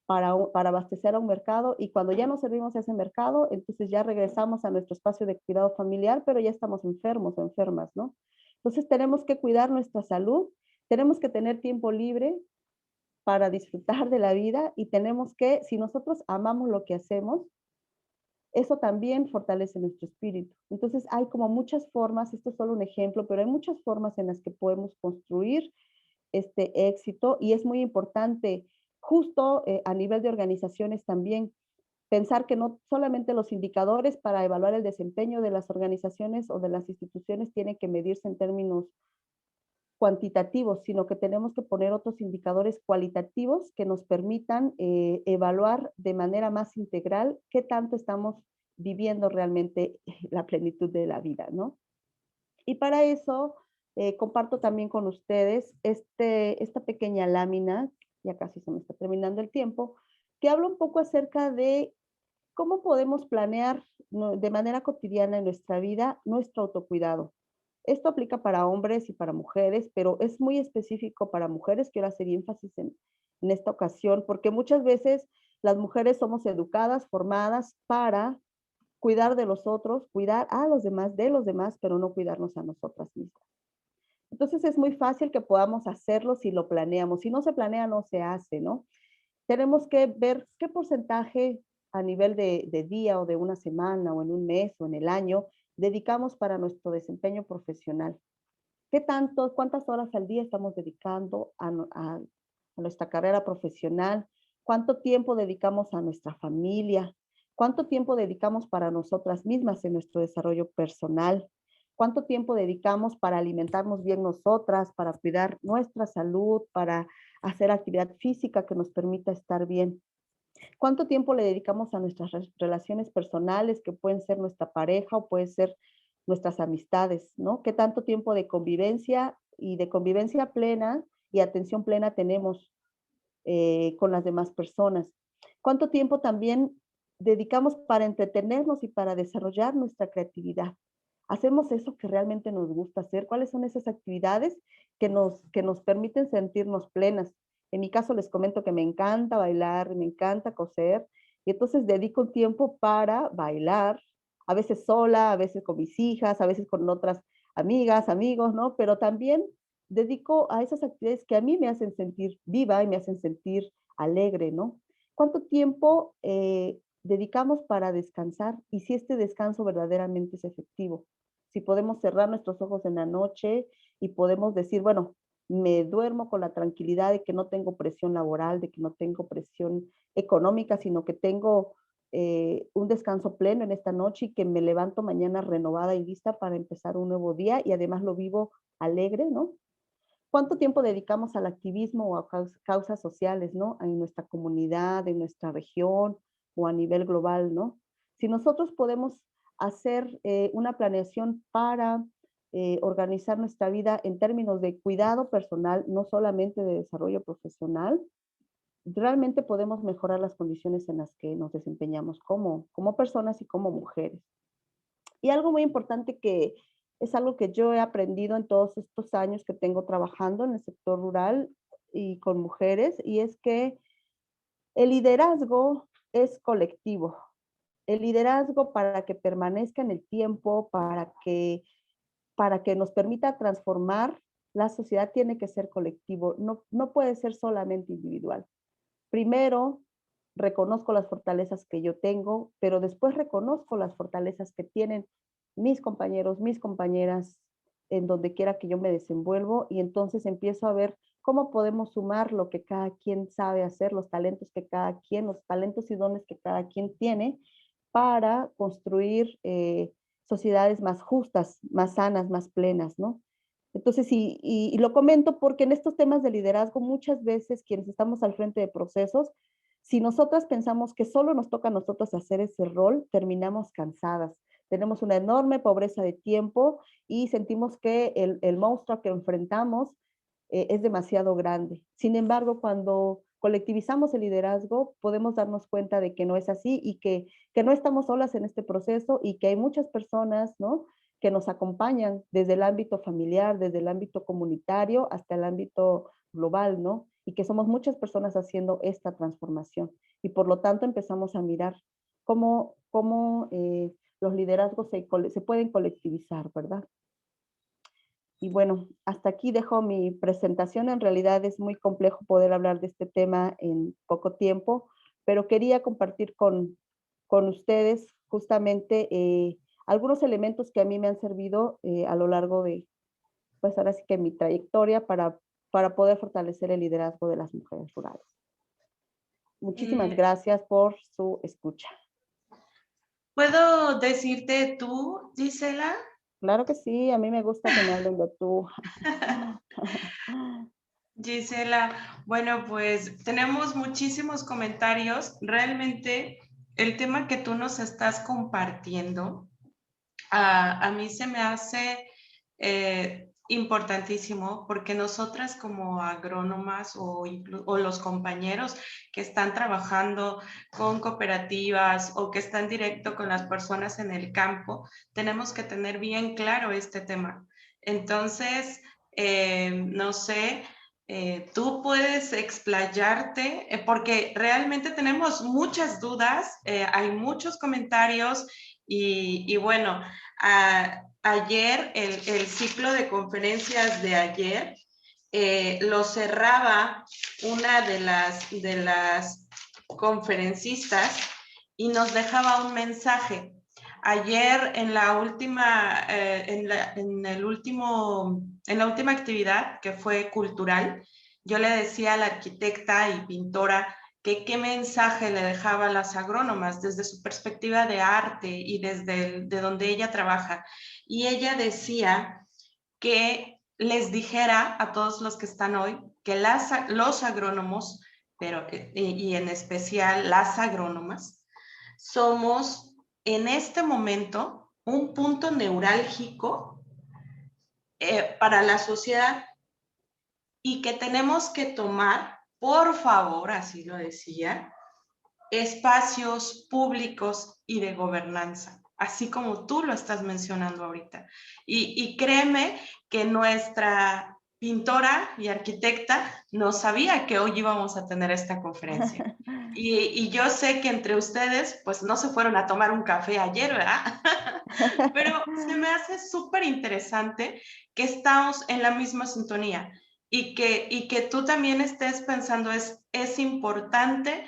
para abastecer a un mercado, y cuando ya no servimos a ese mercado, entonces ya regresamos a nuestro espacio de cuidado familiar, pero ya estamos enfermos o enfermas, ¿no? Entonces tenemos que cuidar nuestra salud, tenemos que tener tiempo libre para disfrutar de la vida, y tenemos que, si nosotros amamos lo que hacemos, eso también fortalece nuestro espíritu. Entonces hay como muchas formas, esto es solo un ejemplo, pero hay muchas formas en las que podemos construir este éxito, y es muy importante justo a nivel de organizaciones también pensar que no solamente los indicadores para evaluar el desempeño de las organizaciones o de las instituciones tienen que medirse en términos cuantitativos, sino que tenemos que poner otros indicadores cualitativos que nos permitan evaluar de manera más integral qué tanto estamos viviendo realmente la plenitud de la vida, ¿no? Y para eso comparto también con ustedes esta pequeña lámina, ya casi se me está terminando el tiempo, que habla un poco acerca de cómo podemos planear de manera cotidiana en nuestra vida nuestro autocuidado. Esto aplica para hombres y para mujeres, pero es muy específico para mujeres. Quiero hacer énfasis en esta ocasión, porque muchas veces las mujeres somos educadas, formadas para cuidar de los otros, cuidar a los demás, de los demás, pero no cuidarnos a nosotras mismas. Entonces es muy fácil que podamos hacerlo si lo planeamos. Si no se planea, no se hace, ¿no? Tenemos que ver qué porcentaje a nivel de día o de una semana o en un mes o en el año dedicamos para nuestro desempeño profesional. ¿Cuántas horas al día estamos dedicando a nuestra carrera profesional? ¿Cuánto tiempo dedicamos a nuestra familia? ¿Cuánto tiempo dedicamos para nosotras mismas en nuestro desarrollo personal? ¿Cuánto tiempo dedicamos para alimentarnos bien nosotras, para cuidar nuestra salud, para hacer actividad física que nos permita estar bien? ¿Cuánto tiempo le dedicamos a nuestras relaciones personales, que pueden ser nuestra pareja o pueden ser nuestras amistades, ¿no? ¿Qué tanto tiempo de convivencia y de convivencia plena y atención plena tenemos con las demás personas? ¿Cuánto tiempo también dedicamos para entretenernos y para desarrollar nuestra creatividad? ¿Hacemos eso que realmente nos gusta hacer? ¿Cuáles son esas actividades que nos permiten sentirnos plenas? En mi caso les comento que me encanta bailar, me encanta coser, y entonces dedico un tiempo para bailar, a veces sola, a veces con mis hijas, a veces con otras amigas, amigos, ¿no? Pero también dedico a esas actividades que a mí me hacen sentir viva y me hacen sentir alegre, ¿no? ¿Cuánto tiempo dedicamos para descansar y si este descanso verdaderamente es efectivo? Si podemos cerrar nuestros ojos en la noche y podemos decir, bueno, me duermo con la tranquilidad de que no tengo presión laboral, de que no tengo presión económica, sino que tengo un descanso pleno en esta noche y que me levanto mañana renovada y lista para empezar un nuevo día y además lo vivo alegre, ¿no? ¿Cuánto tiempo dedicamos al activismo o a causas sociales, ¿no? En nuestra comunidad, en nuestra región o a nivel global, ¿no? Si nosotros podemos hacer una planeación para organizar nuestra vida en términos de cuidado personal, no solamente de desarrollo profesional, realmente podemos mejorar las condiciones en las que nos desempeñamos como personas y como mujeres. Y algo muy importante que es algo que yo he aprendido en todos estos años que tengo trabajando en el sector rural y con mujeres, y es que el liderazgo es colectivo. El liderazgo, para que permanezca en el tiempo, para que nos permita transformar la sociedad, tiene que ser colectivo, no puede ser solamente individual. Primero, reconozco las fortalezas que yo tengo, pero después reconozco las fortalezas que tienen mis compañeros, mis compañeras, en donde quiera que yo me desenvuelvo, y entonces empiezo a ver cómo podemos sumar lo que cada quien sabe hacer, los talentos que cada quien, los talentos y dones que cada quien tiene, para construir sociedades más justas, más sanas, más plenas, ¿no? Entonces, y lo comento porque en estos temas de liderazgo, muchas veces quienes estamos al frente de procesos, si nosotras pensamos que solo nos toca a nosotros hacer ese rol, terminamos cansadas. Tenemos una enorme pobreza de tiempo y sentimos que el monstruo que enfrentamos es demasiado grande. Sin embargo, cuando colectivizamos el liderazgo, podemos darnos cuenta de que no es así y que no estamos solas en este proceso y que hay muchas personas, ¿no?, que nos acompañan desde el ámbito familiar, desde el ámbito comunitario hasta el ámbito global, ¿no? Y que somos muchas personas haciendo esta transformación. Y por lo tanto empezamos a mirar cómo los liderazgos se pueden colectivizar, ¿verdad? Y bueno, hasta aquí dejo mi presentación. En realidad es muy complejo poder hablar de este tema en poco tiempo, pero quería compartir con ustedes justamente algunos elementos que a mí me han servido a lo largo de, pues ahora sí que mi trayectoria para poder fortalecer el liderazgo de las mujeres rurales. Muchísimas gracias por su escucha. ¿Puedo decirte tú, Gisela? Claro que sí, a mí me gusta que me hablen de tú. Gisela, bueno, pues tenemos muchísimos comentarios. Realmente el tema que tú nos estás compartiendo, a mí se me hace importantísimo, porque nosotras como agrónomas o los compañeros que están trabajando con cooperativas o que están directo con las personas en el campo, tenemos que tener bien claro este tema. Entonces, no sé, tú puedes explayarte, porque realmente tenemos muchas dudas, hay muchos comentarios y bueno, ayer, el ciclo de conferencias de ayer, lo cerraba una de las conferencistas y nos dejaba un mensaje. Ayer en la última, en la última actividad, que fue cultural, yo le decía a la arquitecta y pintora que qué mensaje le dejaba a las agrónomas desde su perspectiva de arte y desde de donde ella trabaja. Y ella decía que les dijera a todos los que están hoy que los agrónomos, pero, y en especial las agrónomas, somos en este momento un punto neurálgico para la sociedad y que tenemos que tomar, por favor, así lo decía, espacios públicos y de gobernanza, así como tú lo estás mencionando ahorita. Y créeme que nuestra pintora y arquitecta no sabía que hoy íbamos a tener esta conferencia. Y yo sé que entre ustedes, pues no se fueron a tomar un café ayer, ¿verdad? Pero se me hace súper interesante que estamos en la misma sintonía y que tú también estés pensando, es importante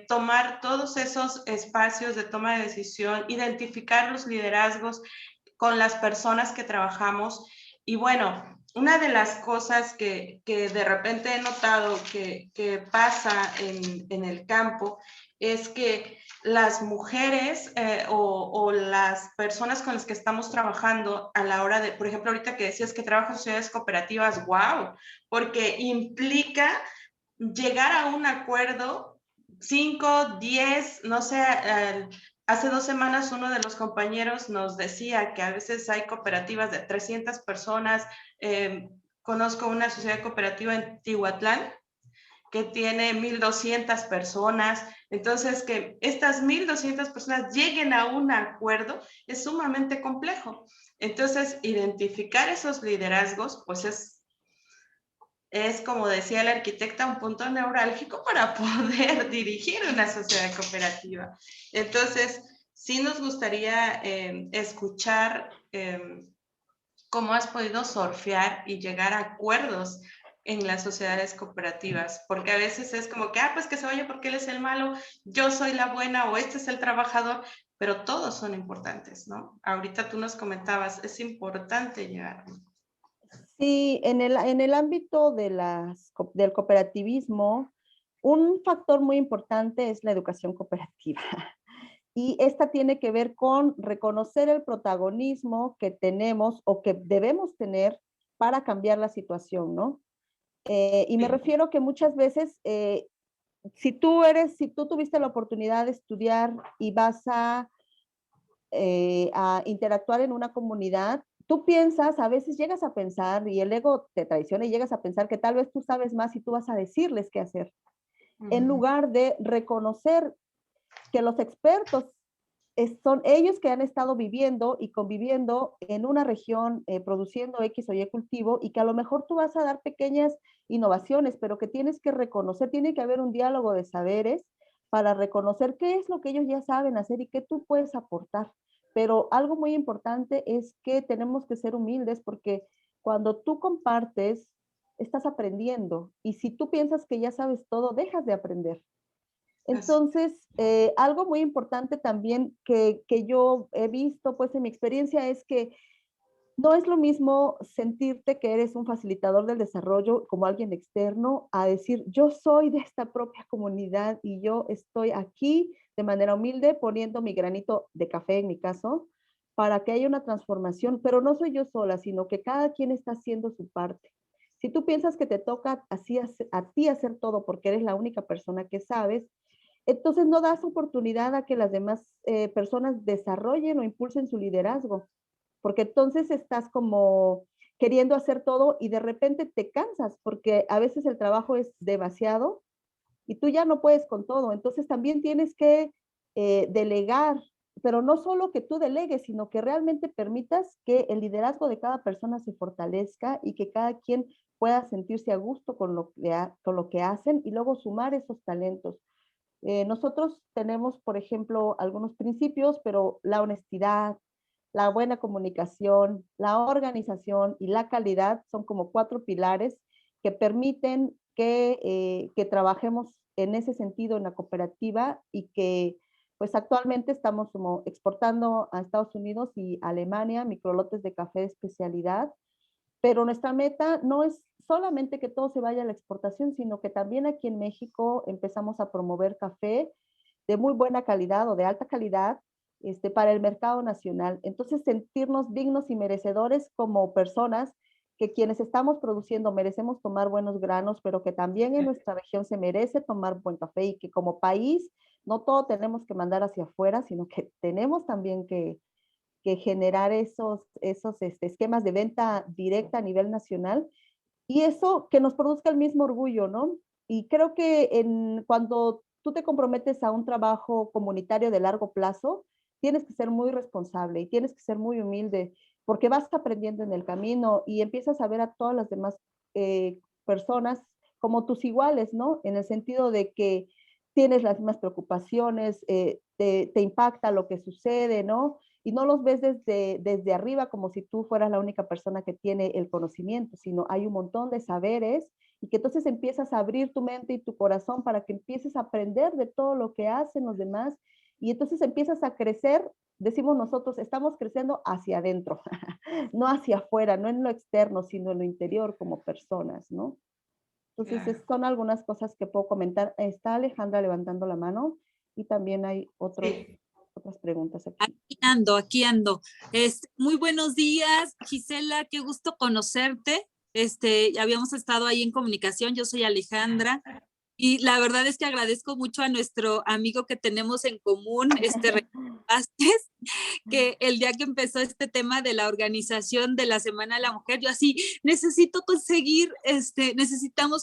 tomar todos esos espacios de toma de decisión, identificar los liderazgos con las personas que trabajamos. Y bueno, una de las cosas que de repente he notado que pasa en el campo es que las mujeres o las personas con las que estamos trabajando a la hora de, por ejemplo, ahorita que decías que trabajas en sociedades cooperativas, wow, porque implica llegar a un acuerdo 5, 10, no sé, hace 2 semanas uno de los compañeros nos decía que a veces hay cooperativas de 300 personas. Conozco una sociedad cooperativa en Tihuatlán que tiene 1,200 personas. Entonces, que estas 1,200 personas lleguen a un acuerdo es sumamente complejo. Entonces, identificar esos liderazgos, pues es como decía la arquitecta, un punto neurálgico para poder dirigir una sociedad cooperativa. Entonces, sí nos gustaría escuchar cómo has podido surfear y llegar a acuerdos en las sociedades cooperativas, porque a veces es como que, pues que se vaya porque él es el malo, yo soy la buena o este es el trabajador, pero todos son importantes, ¿no? Ahorita tú nos comentabas, es importante llegar. Sí, en el ámbito de del cooperativismo, un factor muy importante es la educación cooperativa. Y esta tiene que ver con reconocer el protagonismo que tenemos o que debemos tener para cambiar la situación, ¿no? Y me refiero que muchas veces, si tú tuviste la oportunidad de estudiar y vas a interactuar en una comunidad, tú piensas, a veces llegas a pensar, y el ego te traiciona y llegas a pensar que tal vez tú sabes más y tú vas a decirles qué hacer, en lugar de reconocer que los expertos son ellos que han estado viviendo y conviviendo en una región, produciendo X o Y cultivo, y que a lo mejor tú vas a dar pequeñas innovaciones, pero que tienes que reconocer, tiene que haber un diálogo de saberes para reconocer qué es lo que ellos ya saben hacer y qué tú puedes aportar. Pero algo muy importante es que tenemos que ser humildes, porque cuando tú compartes, estás aprendiendo, y si tú piensas que ya sabes todo, dejas de aprender. Entonces, algo muy importante también que yo he visto pues en mi experiencia es que no es lo mismo sentirte que eres un facilitador del desarrollo como alguien externo a decir, yo soy de esta propia comunidad y yo estoy aquí de manera humilde poniendo mi granito de café en mi caso para que haya una transformación, pero no soy yo sola, sino que cada quien está haciendo su parte. Si tú piensas que te toca así a ti hacer todo porque eres la única persona que sabes, entonces no das oportunidad a que las demás personas desarrollen o impulsen su liderazgo, porque entonces estás como queriendo hacer todo y de repente te cansas, porque a veces el trabajo es demasiado y tú ya no puedes con todo. Entonces también tienes que delegar, pero no solo que tú delegues, sino que realmente permitas que el liderazgo de cada persona se fortalezca y que cada quien pueda sentirse a gusto con lo que hacen y luego sumar esos talentos. Nosotros tenemos, por ejemplo, algunos principios, pero la honestidad, la buena comunicación, la organización y la calidad son como 4 pilares que permiten que trabajemos en ese sentido en la cooperativa y que pues actualmente estamos como exportando a Estados Unidos y Alemania microlotes de café de especialidad, pero nuestra meta no es solamente que todo se vaya a la exportación, sino que también aquí en México empezamos a promover café de muy buena calidad o de alta calidad para el mercado nacional. Entonces, sentirnos dignos y merecedores como personas que quienes estamos produciendo merecemos tomar buenos granos, pero que también en nuestra región se merece tomar buen café y que como país no todo tenemos que mandar hacia afuera, sino que tenemos también que generar esos esquemas de venta directa a nivel nacional y eso que nos produzca el mismo orgullo, ¿no? Y creo que cuando tú te comprometes a un trabajo comunitario de largo plazo, tienes que ser muy responsable y tienes que ser muy humilde porque vas aprendiendo en el camino y empiezas a ver a todas las demás personas como tus iguales, ¿no? En el sentido de que tienes las mismas preocupaciones, te impacta lo que sucede, ¿no? Y no los ves desde arriba como si tú fueras la única persona que tiene el conocimiento, sino hay un montón de saberes y que entonces empiezas a abrir tu mente y tu corazón para que empieces a aprender de todo lo que hacen los demás y entonces empiezas a crecer, decimos nosotros, estamos creciendo hacia adentro, no hacia afuera, no en lo externo, sino en lo interior como personas, ¿no? Entonces, Claro. son algunas cosas que puedo comentar. Está Alejandra levantando la mano y también hay Sí. otras preguntas aquí. Aquí ando, aquí ando. Muy buenos días, Gisela, qué gusto conocerte. Ya habíamos estado ahí en comunicación, yo soy Alejandra, y la verdad es que agradezco mucho a nuestro amigo que tenemos en común, Vázquez, que el día que empezó este tema de la organización de la Semana de la Mujer, yo así necesitamos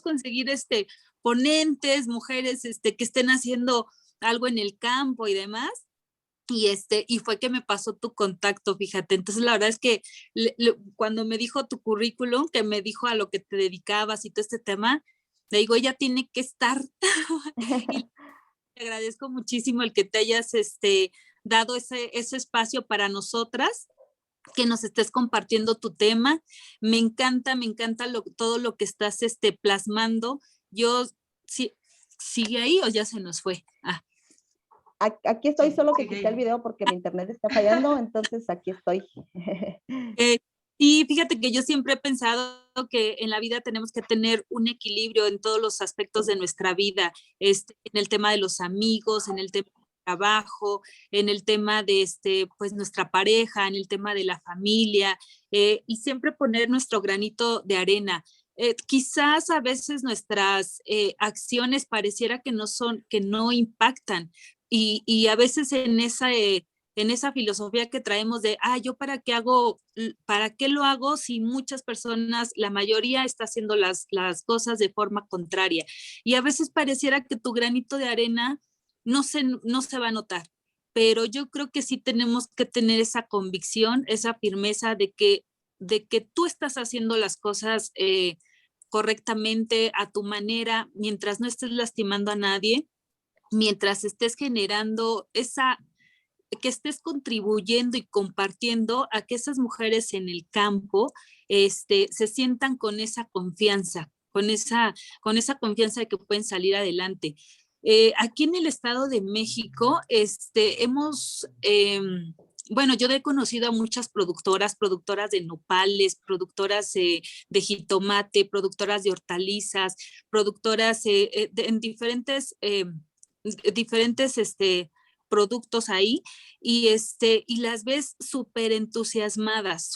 conseguir ponentes, mujeres que estén haciendo algo en el campo y demás. y fue que me pasó tu contacto, fíjate. Entonces, la verdad es que cuando me dijo tu currículum, que me dijo a lo que te dedicabas y todo este tema, le digo, ella tiene que estar. Y te agradezco muchísimo el que te hayas dado ese espacio para nosotras, que nos estés compartiendo tu tema. Me encanta todo lo que estás plasmando. Yo, sí, ¿sigue ahí o ya se nos fue? Aquí estoy, Sí, solo que sigue quité el ahí. video porque mi internet está fallando, entonces aquí estoy. Y fíjate que yo siempre he pensado que en la vida tenemos que tener un equilibrio en todos los aspectos de nuestra vida, en el tema de los amigos, en el tema del trabajo, en el tema de pues nuestra pareja, en el tema de la familia, y siempre poner nuestro granito de arena. Quizás a veces nuestras acciones pareciera que no impactan, y a veces en esa filosofía que traemos de, ¿yo para qué lo hago si muchas personas, la mayoría está haciendo las cosas de forma contraria? Y a veces pareciera que tu granito de arena no se va a notar, pero yo creo que sí tenemos que tener esa convicción, esa firmeza de que tú estás haciendo las cosas correctamente, a tu manera, mientras no estés lastimando a nadie, mientras estés generando que estés contribuyendo y compartiendo a que esas mujeres en el campo se sientan con esa confianza, con esa confianza de que pueden salir adelante. Aquí en el Estado de México bueno, yo he conocido a muchas productoras de nopales, productoras de jitomate, productoras de hortalizas, productoras en diferentes productos ahí, y las ves súper entusiasmadas,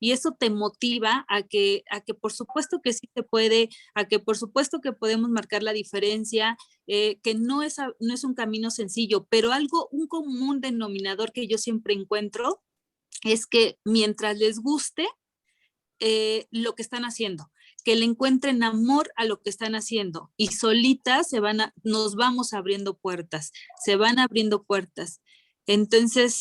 y eso te motiva a que por supuesto que sí se puede, a que por supuesto que podemos marcar la diferencia, que no es un camino sencillo, pero un común denominador que yo siempre encuentro es que mientras les guste lo que están haciendo, que le encuentren amor a lo que están haciendo, y solitas nos vamos abriendo puertas, se van abriendo puertas. Entonces,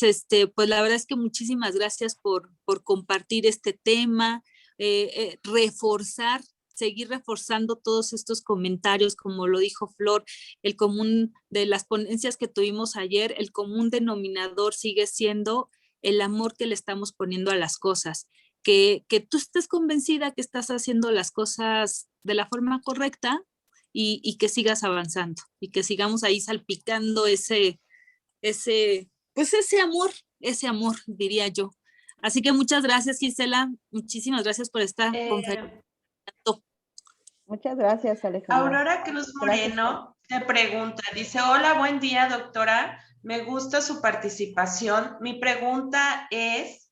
pues la verdad es que muchísimas gracias por compartir este tema, seguir reforzando todos estos comentarios, como lo dijo Flor, el común de las ponencias que tuvimos ayer, el común denominador sigue siendo el amor que le estamos poniendo a las cosas. Que tú estés convencida que estás haciendo las cosas de la forma correcta, y que sigas avanzando y que sigamos ahí salpicando pues ese amor, diría yo. Así que muchas gracias, Gisela. Muchísimas gracias por esta conferencia. Muchas gracias, Alejandra. Aurora Cruz Gracias. Moreno te pregunta, dice, hola, buen día, doctora. Me gusta su participación. Mi pregunta es,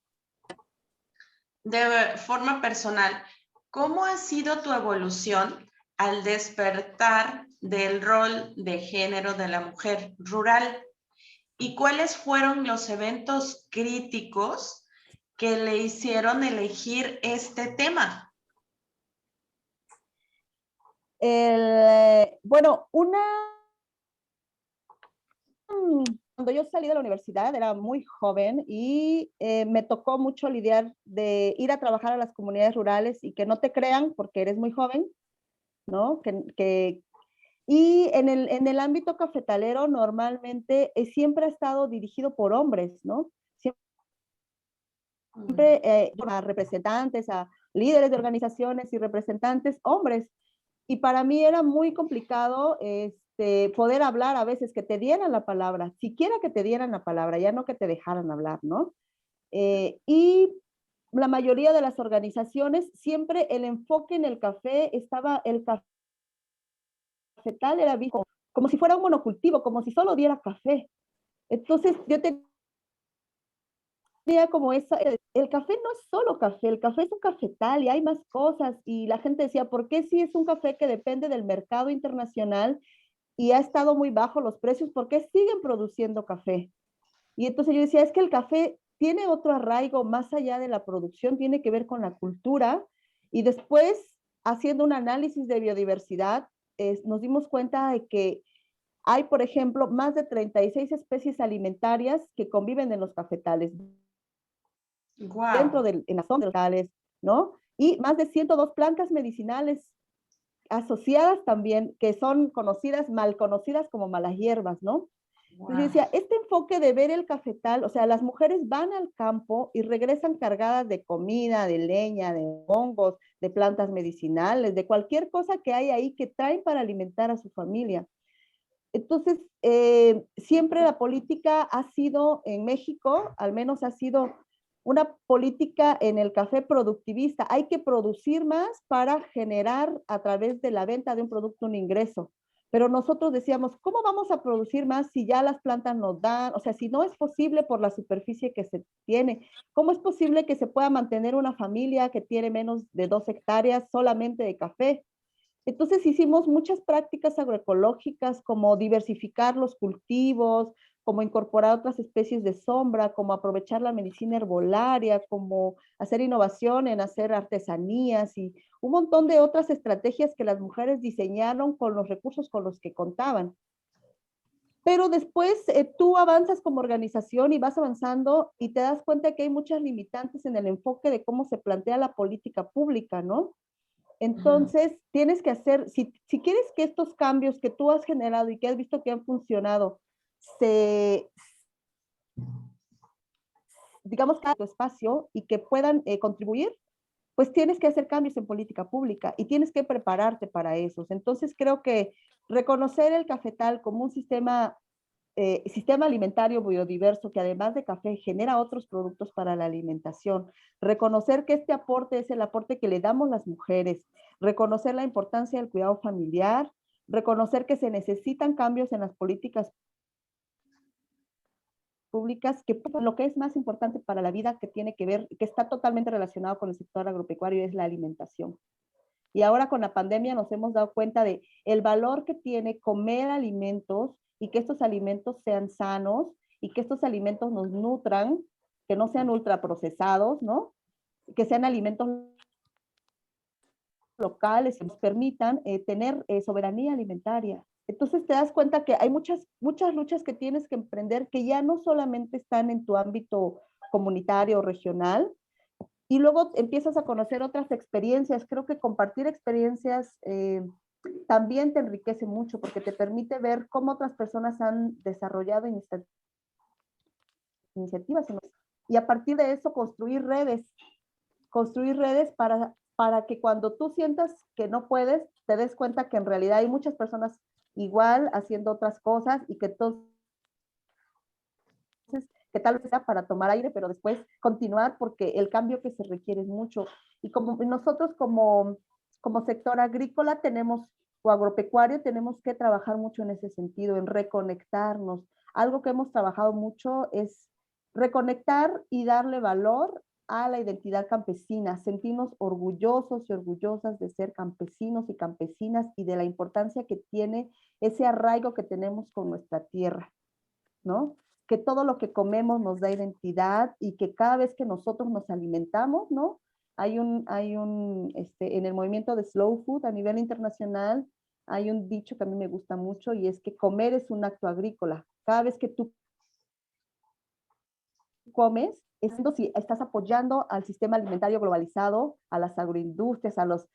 de forma personal, ¿cómo ha sido tu evolución al despertar del rol de género de la mujer rural? ¿Y cuáles fueron los eventos críticos que le hicieron elegir este tema? Bueno, cuando yo salí de la universidad era muy joven y me tocó mucho lidiar de ir a trabajar a las comunidades rurales y que no te crean porque eres muy joven, ¿no? Y en el ámbito cafetalero normalmente siempre ha estado dirigido por hombres, ¿no? Siempre a representantes, a líderes de organizaciones y representantes hombres. Y para mí era muy complicado poder hablar a veces, que te dieran la palabra, siquiera que te dieran la palabra, ya no que te dejaran hablar, ¿no? Y la mayoría de las organizaciones, siempre el enfoque en el café estaba, el cafetal era visto como si fuera un monocultivo, como si solo diera café. Entonces yo tenía como el café no es solo café, el café es un cafetal y hay más cosas. Y la gente decía, ¿por qué si es un café que depende del mercado internacional y ha estado muy bajo los precios, por qué siguen produciendo café? Y entonces yo decía, es que el café tiene otro arraigo más allá de la producción, tiene que ver con la cultura. Y después, haciendo un análisis de biodiversidad, nos dimos cuenta de que hay, por ejemplo, más de 36 especies alimentarias que conviven en los cafetales, Wow. en la zona de los cafetales, ¿no? Y más de 102 plantas medicinales asociadas también, que son conocidas, mal conocidas como malas hierbas, ¿no? Entonces yo decía, este enfoque de ver el cafetal, o sea, las mujeres van al campo y regresan cargadas de comida, de leña, de hongos, de plantas medicinales, de cualquier cosa que hay ahí que traen para alimentar a su familia. Entonces, siempre la política ha sido, en México, al menos ha sido una política en el café productivista. Hay que producir más para generar a través de la venta de un producto un ingreso. Pero nosotros decíamos, ¿cómo vamos a producir más si ya las plantas nos dan? O sea, si no es posible por la superficie que se tiene, ¿cómo es posible que se pueda mantener una familia que tiene menos de 2 hectáreas solamente de café? Entonces hicimos muchas prácticas agroecológicas como diversificar los cultivos, como incorporar otras especies de sombra, como aprovechar la medicina herbolaria, como hacer innovación en hacer artesanías y un montón de otras estrategias que las mujeres diseñaron con los recursos con los que contaban. Pero después tú avanzas como organización y vas avanzando y te das cuenta que hay muchas limitantes en el enfoque de cómo se plantea la política pública, ¿no? Entonces, tienes que hacer, si quieres que estos cambios que tú has generado y que has visto que han funcionado, digamos, que a tu espacio y que puedan contribuir, pues tienes que hacer cambios en política pública y tienes que prepararte para esos. Entonces, creo que reconocer el cafetal como un sistema alimentario biodiverso que además de café genera otros productos para la alimentación, reconocer que este aporte es el aporte que le damos las mujeres, reconocer la importancia del cuidado familiar, reconocer que se necesitan cambios en las políticas públicas, que lo que es más importante para la vida que tiene que ver, que está totalmente relacionado con el sector agropecuario, es la alimentación. Y ahora con la pandemia nos hemos dado cuenta de el valor que tiene comer alimentos y que estos alimentos sean sanos y que estos alimentos nos nutran, que no sean ultraprocesados, ¿no? Que sean alimentos locales que nos permitan tener soberanía alimentaria. Entonces te das cuenta que hay muchas luchas que tienes que emprender que ya no solamente están en tu ámbito comunitario o regional, y luego empiezas a conocer otras experiencias. Creo que compartir experiencias también te enriquece mucho porque te permite ver cómo otras personas han desarrollado iniciativas y a partir de eso construir redes para que cuando tú sientas que no puedes, te des cuenta que en realidad hay muchas personas igual haciendo otras cosas y que entonces que tal vez sea para tomar aire, pero después continuar porque el cambio que se requiere es mucho. Y como nosotros como sector agrícola tenemos, o agropecuario, tenemos que trabajar mucho en ese sentido, en reconectarnos. Algo que hemos trabajado mucho es reconectar y darle valor a la identidad campesina, sentirnos orgullosos y orgullosas de ser campesinos y campesinas y de la importancia que tiene ese arraigo que tenemos con nuestra tierra, ¿no? Que todo lo que comemos nos da identidad y que cada vez que nosotros nos alimentamos, ¿no? En el movimiento de Slow Food a nivel internacional, hay un dicho que a mí me gusta mucho y es que comer es un acto agrícola. Cada vez que tú comes, si estás apoyando al sistema alimentario globalizado, a las agroindustrias, a las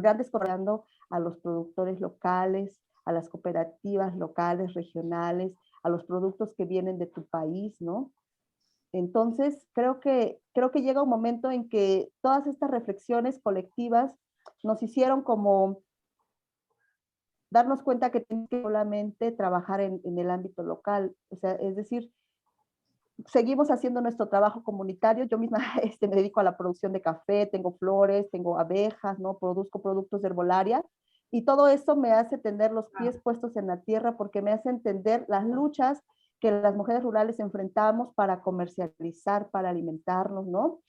grandes corporaciones, a los productores locales, a las cooperativas locales, regionales, a los productos que vienen de tu país, ¿no? Entonces, creo que llega un momento en que todas estas reflexiones colectivas nos hicieron como darnos cuenta que tenemos que solamente trabajar en el ámbito local. O sea, es decir, seguimos haciendo nuestro trabajo comunitario. Yo misma me dedico a la producción de café, tengo flores, tengo abejas, ¿no? Produzco productos de herbolaria. Y todo eso me hace tener los pies puestos en la tierra porque me hace entender las luchas que las mujeres rurales enfrentamos para comercializar, para alimentarnos, ¿no?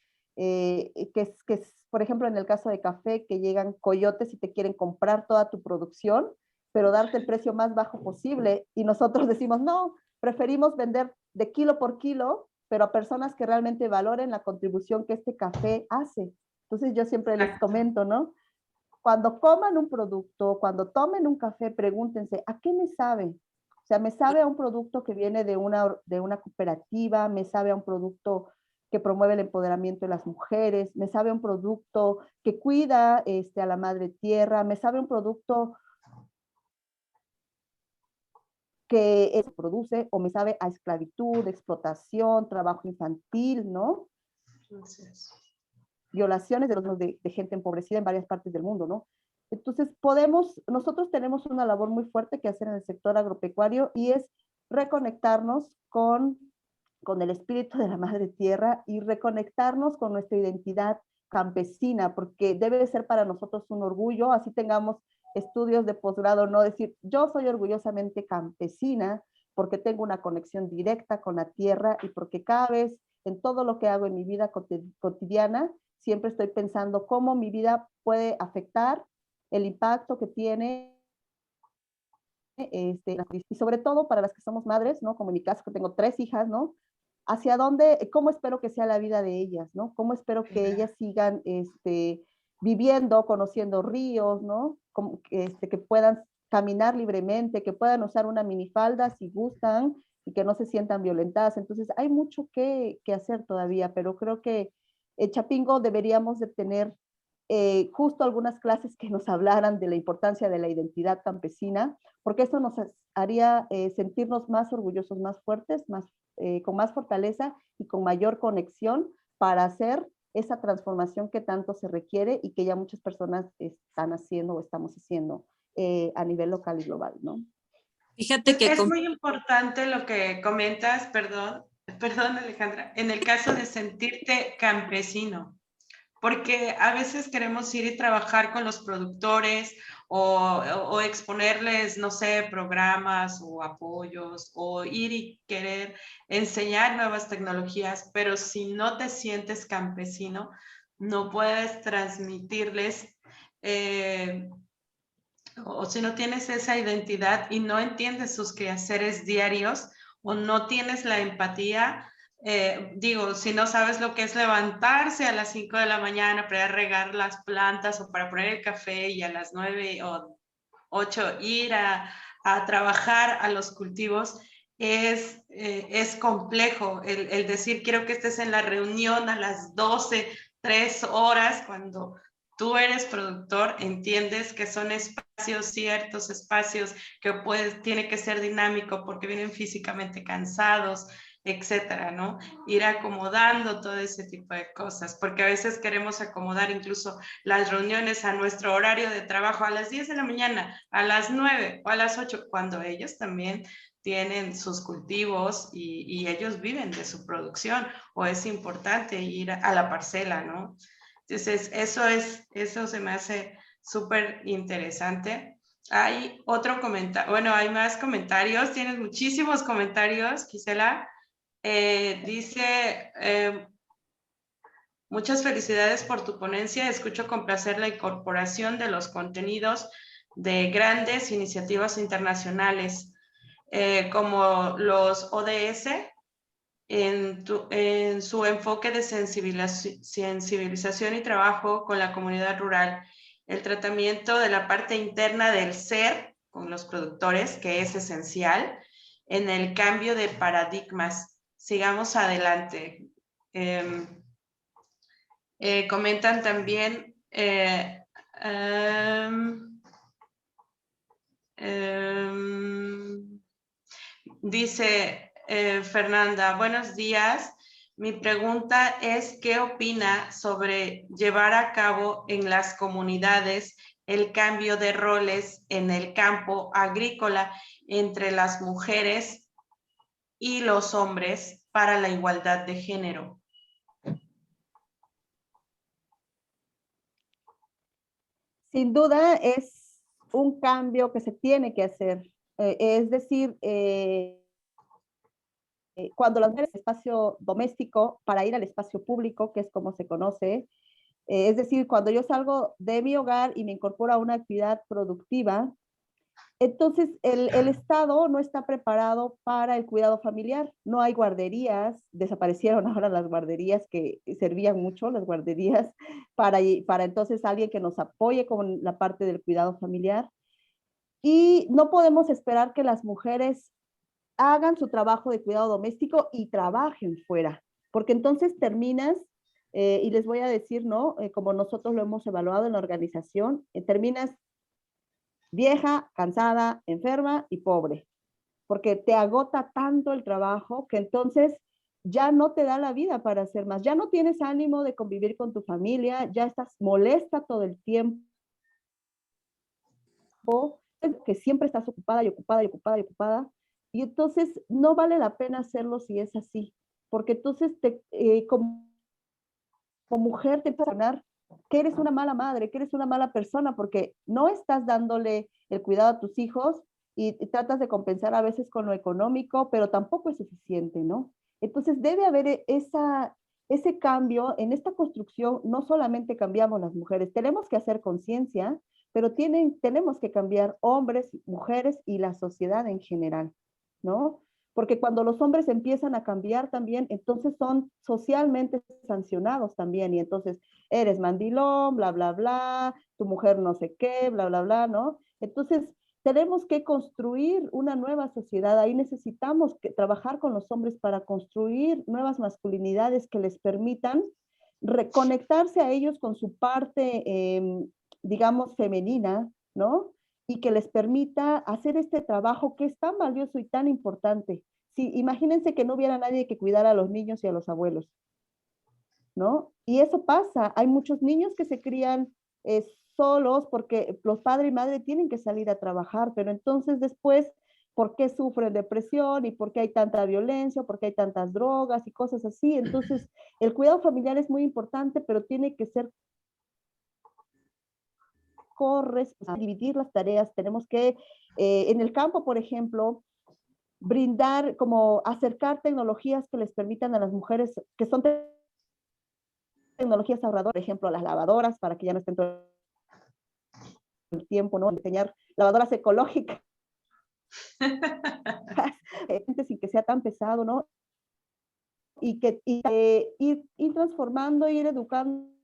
Por ejemplo, en el caso de café, que llegan coyotes y te quieren comprar toda tu producción, pero darte el precio más bajo posible. Y nosotros decimos, no, preferimos vender de kilo por kilo, pero a personas que realmente valoren la contribución que este café hace. Entonces yo siempre les comento, ¿no? cuando coman un producto, cuando tomen un café, pregúntense, ¿a qué me sabe? O sea, ¿me sabe a un producto que viene de una cooperativa? ¿Me sabe a un producto que promueve el empoderamiento de las mujeres? ¿Me sabe a un producto que cuida a la madre tierra? ¿Me sabe a un producto que produce, o me sabe a esclavitud, explotación, trabajo infantil, ¿no? Entonces, Violaciones de gente empobrecida en varias partes del mundo, ¿no? Entonces, nosotros tenemos una labor muy fuerte que hacer en el sector agropecuario y es reconectarnos con el espíritu de la madre tierra y reconectarnos con nuestra identidad campesina, porque debe ser para nosotros un orgullo, así tengamos estudios de posgrado, no decir, yo soy orgullosamente campesina porque tengo una conexión directa con la tierra y porque cada vez en todo lo que hago en mi vida cotidiana, siempre estoy pensando cómo mi vida puede afectar el impacto que tiene y sobre todo para las que somos madres, ¿no? Como en mi caso, que tengo 3 hijas, ¿no? Hacia dónde, cómo espero que sea la vida de ellas, ¿no? Cómo espero que ellas sigan viviendo, conociendo ríos, ¿no? Como, que puedan caminar libremente, que puedan usar una minifalda si gustan y que no se sientan violentadas. Entonces, hay mucho que hacer todavía, pero creo que en Chapingo deberíamos de tener justo algunas clases que nos hablaran de la importancia de la identidad campesina, porque eso nos haría sentirnos más orgullosos, más fuertes, con más fortaleza y con mayor conexión para hacer esa transformación que tanto se requiere y que ya muchas personas están haciendo o estamos haciendo a nivel local y global, ¿no? Fíjate que es muy importante lo que comentas, perdón Alejandra, en el caso de sentirte campesino, porque a veces queremos ir y trabajar con los productores o exponerles, no sé, programas o apoyos, o ir y querer enseñar nuevas tecnologías, pero si no te sientes campesino, no puedes transmitirles, o si no tienes esa identidad y no entiendes sus quehaceres diarios o no tienes la empatía. Digo, si no sabes lo que es levantarse a las 5 de la mañana para regar las plantas o para poner el café y a las 9 o 8 ir a trabajar a los cultivos, es complejo el decir, quiero que estés en la reunión a las 12, 3 horas, cuando tú eres productor, entiendes que son espacios, ciertos espacios que tiene que ser dinámico porque vienen físicamente cansados, etcétera, ¿no? Ir acomodando todo ese tipo de cosas, porque a veces queremos acomodar incluso las reuniones a nuestro horario de trabajo a las 10 de la mañana, a las 9 o a las 8, cuando ellos también tienen sus cultivos y ellos viven de su producción, o es importante ir a la parcela, ¿no? Entonces, eso se me hace súper interesante. Hay otro comentario, bueno, hay más comentarios, tienes muchísimos comentarios, Gisela. Dice, muchas felicidades por tu ponencia, escucho con placer la incorporación de los contenidos de grandes iniciativas internacionales, como los ODS, en su enfoque de sensibilización y trabajo con la comunidad rural, el tratamiento de la parte interna del ser con los productores, que es esencial, en el cambio de paradigmas. Sigamos adelante. Comentan también, dice Fernanda, buenos días. Mi pregunta es, ¿qué opina sobre llevar a cabo en las comunidades el cambio de roles en el campo agrícola entre las mujeres y los hombres para la igualdad de género? Sin duda es un cambio que se tiene que hacer. Es decir, cuando las mujeres espacio doméstico para ir al espacio público, que es como se conoce, es decir, cuando yo salgo de mi hogar y me incorporo a una actividad productiva, Entonces, el Estado no está preparado para el cuidado familiar. No hay guarderías, desaparecieron ahora las guarderías que servían mucho, las guarderías, para entonces alguien que nos apoye con la parte del cuidado familiar. Y no podemos esperar que las mujeres hagan su trabajo de cuidado doméstico y trabajen fuera, porque entonces terminas, y les voy a decir, ¿no? Como nosotros lo hemos evaluado en la organización, terminas vieja, cansada, enferma y pobre, porque te agota tanto el trabajo que entonces ya no te da la vida para hacer más, ya no tienes ánimo de convivir con tu familia, ya estás molesta todo el tiempo, que siempre estás ocupada y ocupada y ocupada y ocupada, y entonces no vale la pena hacerlo si es así, porque entonces como mujer te empiezas a ganar que eres una mala madre, que eres una mala persona, porque no estás dándole el cuidado a tus hijos y tratas de compensar a veces con lo económico, pero tampoco es suficiente, ¿no? Entonces debe haber ese cambio en esta construcción. No solamente cambiamos las mujeres, tenemos que hacer conciencia, pero tenemos que cambiar hombres, mujeres y la sociedad en general, ¿no? Porque cuando los hombres empiezan a cambiar también, entonces son socialmente sancionados también, y entonces eres mandilón, bla, bla, bla, tu mujer no sé qué, bla, bla, bla, ¿no? Entonces, tenemos que construir una nueva sociedad. Ahí necesitamos trabajar con los hombres para construir nuevas masculinidades que les permitan reconectarse a ellos con su parte, digamos, femenina, ¿no? Y que les permita hacer este trabajo que es tan valioso y tan importante. Sí, imagínense que no hubiera nadie que cuidara a los niños y a los abuelos, ¿no? Y eso pasa. Hay muchos niños que se crían solos porque los padres y madre tienen que salir a trabajar, pero entonces después, ¿por qué sufren depresión y por qué hay tanta violencia, por qué hay tantas drogas y cosas así? Entonces, el cuidado familiar es muy importante, pero tiene que ser dividir las tareas. Tenemos que, en el campo, por ejemplo, brindar, como acercar tecnologías que les permitan a las mujeres, que son tecnologías ahorradoras, por ejemplo, las lavadoras, para que ya no estén todo el tiempo, ¿no? Enseñar lavadoras ecológicas, sin que sea tan pesado, ¿no? Ir transformando, ir educando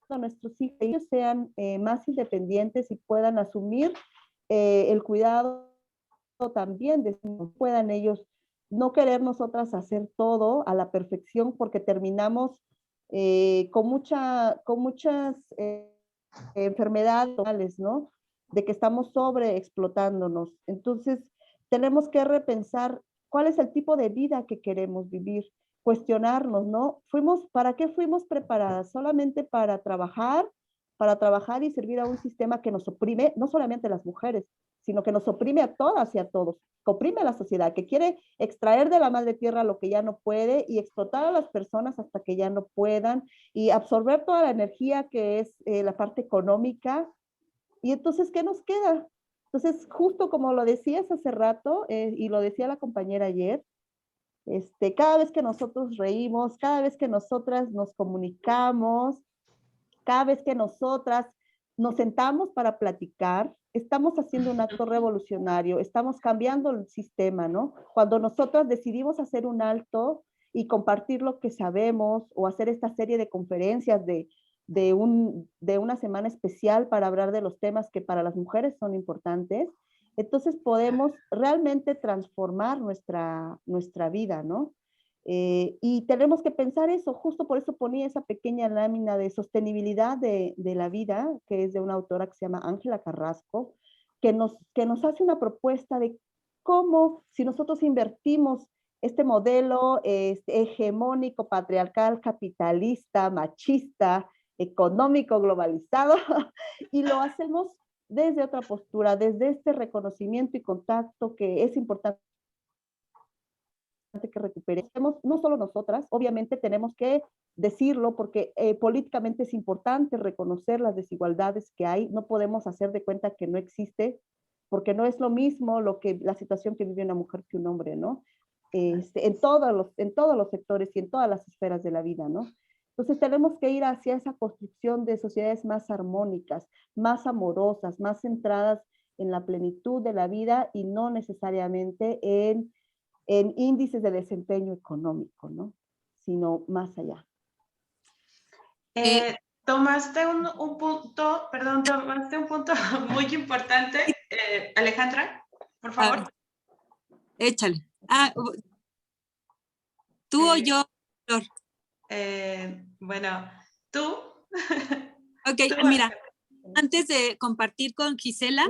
a nuestros hijos, que ellos sean más independientes y puedan asumir el cuidado también, de puedan ellos no querer nosotras hacer todo a la perfección, porque terminamos con muchas enfermedades, ¿no? De que estamos sobreexplotándonos. Entonces, tenemos que repensar cuál es el tipo de vida que queremos vivir, cuestionarnos, ¿no? ¿Para qué fuimos preparadas? ¿Solamente para trabajar y servir a un sistema que nos oprime, no solamente a las mujeres, sino que nos oprime a todas y a todos, que oprime a la sociedad, que quiere extraer de la madre tierra lo que ya no puede y explotar a las personas hasta que ya no puedan y absorber toda la energía que es la parte económica? Y entonces, ¿qué nos queda? Entonces, justo como lo decías hace rato, y lo decía la compañera ayer, cada vez que nosotros reímos, cada vez que nosotras nos comunicamos, cada vez que nosotras nos sentamos para platicar, estamos haciendo un acto revolucionario, estamos cambiando el sistema, ¿no? Cuando nosotras decidimos hacer un alto y compartir lo que sabemos, o hacer esta serie de conferencias de una semana especial para hablar de los temas que para las mujeres son importantes, entonces podemos realmente transformar nuestra vida, ¿no? Y tenemos que pensar eso. Justo por eso ponía esa pequeña lámina de sostenibilidad de la vida, que es de una autora que se llama Ángela Carrasco, que nos hace una propuesta de cómo, si nosotros invertimos este modelo hegemónico, patriarcal, capitalista, machista, económico, globalizado, y lo hacemos desde otra postura, desde este reconocimiento y contacto que es importante que recuperemos, no solo nosotras, obviamente tenemos que decirlo porque políticamente es importante reconocer las desigualdades que hay, no podemos hacer de cuenta que no existe, porque no es lo mismo la situación que vive una mujer que un hombre, ¿no? En todos los sectores y en todas las esferas de la vida, ¿no? Entonces tenemos que ir hacia esa construcción de sociedades más armónicas, más amorosas, más centradas en la plenitud de la vida y no necesariamente en índices de desempeño económico, ¿no? Sino más allá. Tomaste un punto, perdón, tomaste un punto muy importante. Alejandra, por favor. Échale. ¿Tú o yo, Flor? Bueno, ¿tú? Ok, Tú, mira, antes de compartir con Gisela,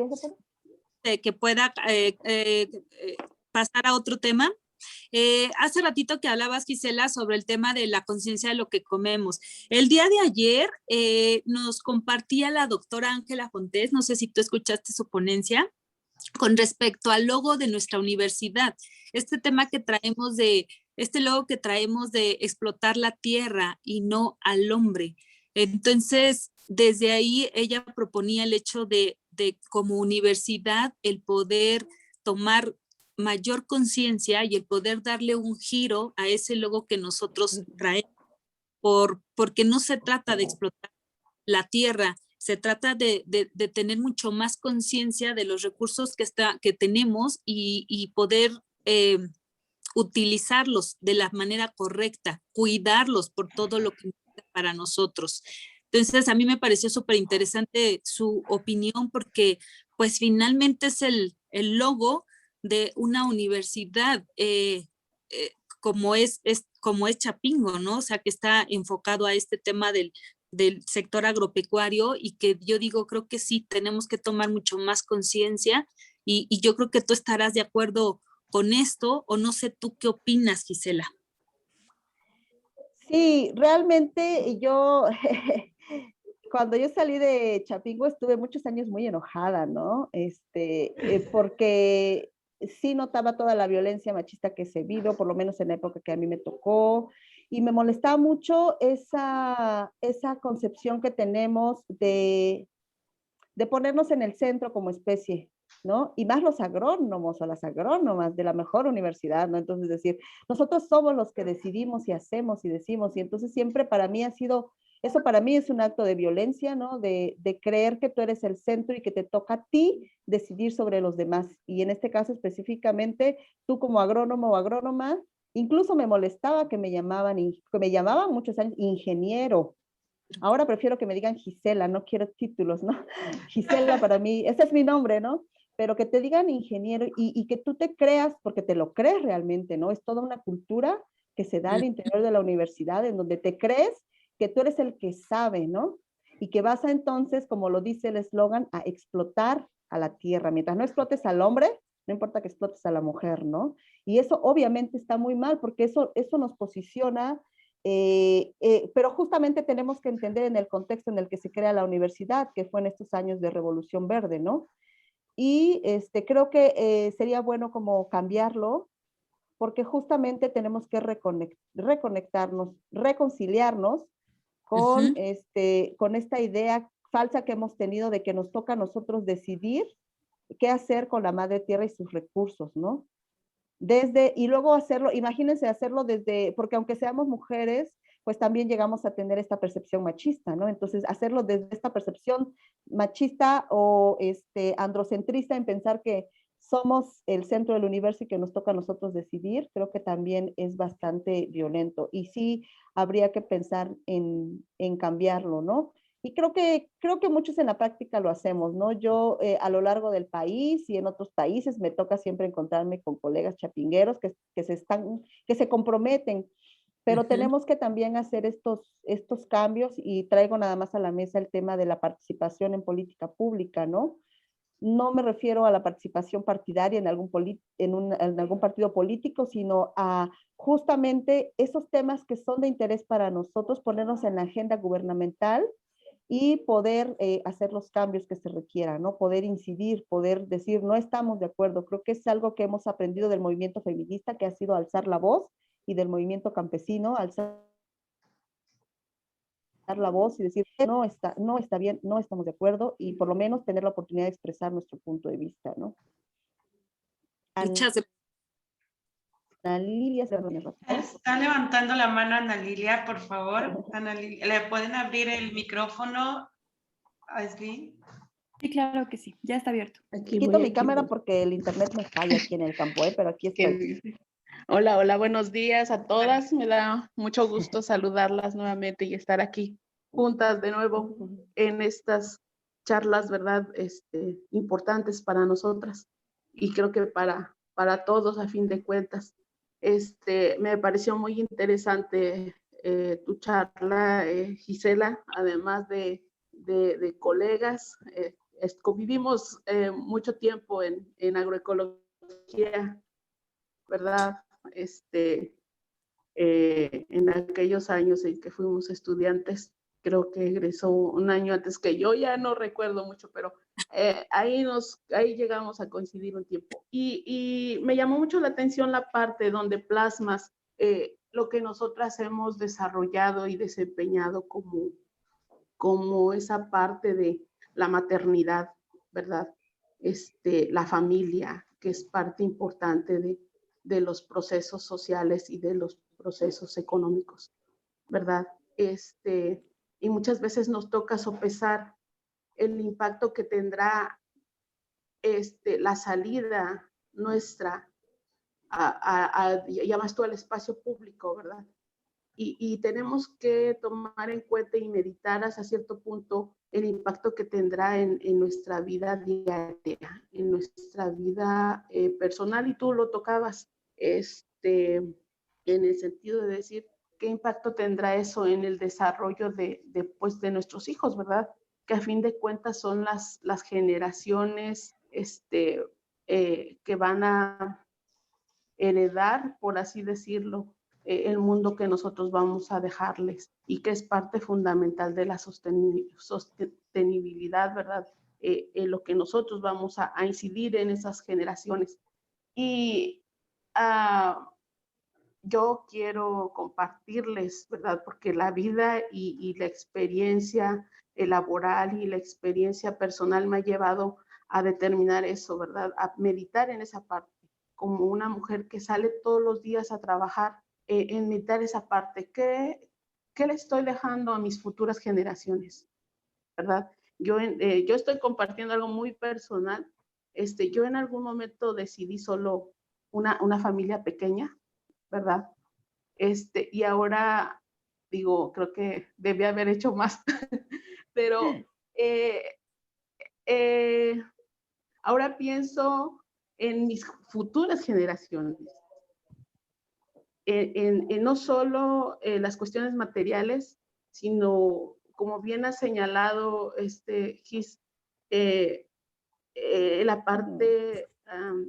que pueda pasar a otro tema, hace ratito que hablabas, Gisela, sobre el tema de la conciencia de lo que comemos. El día de ayer nos compartía la doctora Ángela Fontés, no sé si tú escuchaste su ponencia, con respecto al logo de nuestra universidad. Este tema que traemos este logo que traemos de explotar la tierra y no al hombre. Entonces, desde ahí ella proponía el hecho de como universidad el poder tomar mayor conciencia y el poder darle un giro a ese logo que nosotros traemos, porque no se trata de explotar la tierra, se trata de tener mucho más conciencia de los recursos que tenemos y poder utilizarlos de la manera correcta, cuidarlos por todo lo que para nosotros. Entonces, a mí me pareció súper interesante su opinión porque pues finalmente es el logo de una universidad como es Chapingo, ¿no? O sea, que está enfocado a este tema del sector agropecuario y que yo digo, creo que sí, tenemos que tomar mucho más conciencia y yo creo que tú estarás de acuerdo con esto o no sé tú qué opinas, Gisela. Sí, realmente yo, cuando yo salí de Chapingo estuve muchos años muy enojada, ¿no? Porque sí notaba toda la violencia machista que se vive, por lo menos en la época que a mí me tocó, y me molestaba mucho esa concepción que tenemos de ponernos en el centro como especie, ¿no? Y más los agrónomos o las agrónomas de la mejor universidad, ¿no? Entonces decir, nosotros somos los que decidimos y hacemos y decimos, y entonces siempre para mí ha sido, eso para mí es un acto de violencia, ¿no? De creer que tú eres el centro y que te toca a ti decidir sobre los demás. Y en este caso específicamente, tú como agrónomo o agrónoma, incluso me molestaba que me llamaban muchos años ingeniero. Ahora prefiero que me digan Gisela, no quiero títulos, ¿no? Gisela para mí, ese es mi nombre, ¿no? Pero que te digan ingeniero y que tú te creas, porque te lo crees realmente, ¿no? Es toda una cultura que se da al interior de la universidad en donde te crees que tú eres el que sabe, ¿no? Y que vas a entonces, como lo dice el eslogan, a explotar a la tierra. Mientras no explotes al hombre, no importa que explotes a la mujer, ¿no? Y eso obviamente está muy mal porque eso nos posiciona pero justamente tenemos que entender en el contexto en el que se crea la universidad, que fue en estos años de Revolución Verde, ¿no? Y creo que sería bueno como cambiarlo, porque justamente tenemos que reconectarnos, reconciliarnos con, con esta idea falsa que hemos tenido de que nos toca a nosotros decidir qué hacer con la madre tierra y sus recursos, ¿no? Y luego hacerlo, imagínense hacerlo desde, porque aunque seamos mujeres, pues también llegamos a tener esta percepción machista, ¿no? Entonces, hacerlo desde esta percepción machista o androcentrista en pensar que somos el centro del universo y que nos toca a nosotros decidir, creo que también es bastante violento. Y sí habría que pensar en cambiarlo, ¿no? Y creo que muchos en la práctica lo hacemos, ¿no? Yo a lo largo del país y en otros países me toca siempre encontrarme con colegas chapingueros que se comprometen, pero tenemos que también hacer estos cambios y traigo nada más a la mesa el tema de la participación en política pública, ¿no? No me refiero a la participación partidaria en algún partido político, sino a justamente esos temas que son de interés para nosotros, ponernos en la agenda gubernamental y poder hacer los cambios que se requieran, ¿no? Poder incidir, poder decir, no estamos de acuerdo. Creo que es algo que hemos aprendido del movimiento feminista, que ha sido alzar la voz, y del movimiento campesino, alzar la voz y decir, no está bien, no estamos de acuerdo, y por lo menos tener la oportunidad de expresar nuestro punto de vista, ¿no? Muchas gracias. Ana Lilia, está levantando la mano Ana Lilia, por favor. Ana Lilia, ¿le pueden abrir el micrófono a Aislinn? Sí, claro que sí, ya está abierto. Aquí Quito voy, mi aquí cámara voy. porque el internet me falla aquí en el campo, pero aquí ¿Qué estoy. dice? Hola, hola, buenos días a todas. Me da mucho gusto saludarlas nuevamente y estar aquí juntas de nuevo en estas charlas, ¿verdad? Importantes para nosotras y creo que para todos a fin de cuentas. Me pareció muy interesante tu charla, Gisela, además de colegas. Convivimos mucho tiempo en agroecología, ¿verdad? En aquellos años en que fuimos estudiantes, creo que egresó un año antes que yo, ya no recuerdo mucho, pero ahí llegamos a coincidir un tiempo. Y me llamó mucho la atención la parte donde plasmas lo que nosotras hemos desarrollado y desempeñado como esa parte de la maternidad, ¿verdad? La familia, que es parte importante de los procesos sociales y de los procesos económicos, ¿verdad? Y muchas veces nos toca sopesar el impacto que tendrá la salida nuestra llamas tú al espacio público, ¿verdad? Y tenemos que tomar en cuenta y meditar hasta cierto punto el impacto que tendrá en nuestra vida diaria, en nuestra vida personal, y tú lo tocabas, en el sentido de decir qué impacto tendrá eso en el desarrollo pues, de nuestros hijos, ¿verdad? Que a fin de cuentas son las generaciones que van a heredar, por así decirlo, el mundo que nosotros vamos a dejarles y que es parte fundamental de la sostenibilidad, ¿verdad? En lo que nosotros vamos a incidir en esas generaciones. Y yo quiero compartirles, ¿verdad? Porque la vida y la experiencia laboral y la experiencia personal me ha llevado a determinar eso, ¿verdad? A meditar en esa parte como una mujer que sale todos los días a trabajar, en meditar esa parte. ¿Qué le estoy dejando a mis futuras generaciones? ¿Verdad? Yo estoy compartiendo algo muy personal. Yo en algún momento decidí solo una familia pequeña, ¿verdad? Y ahora digo, creo que debí haber hecho más, pero ahora pienso en mis futuras generaciones, en no solo las cuestiones materiales, sino, como bien ha señalado Gis, la parte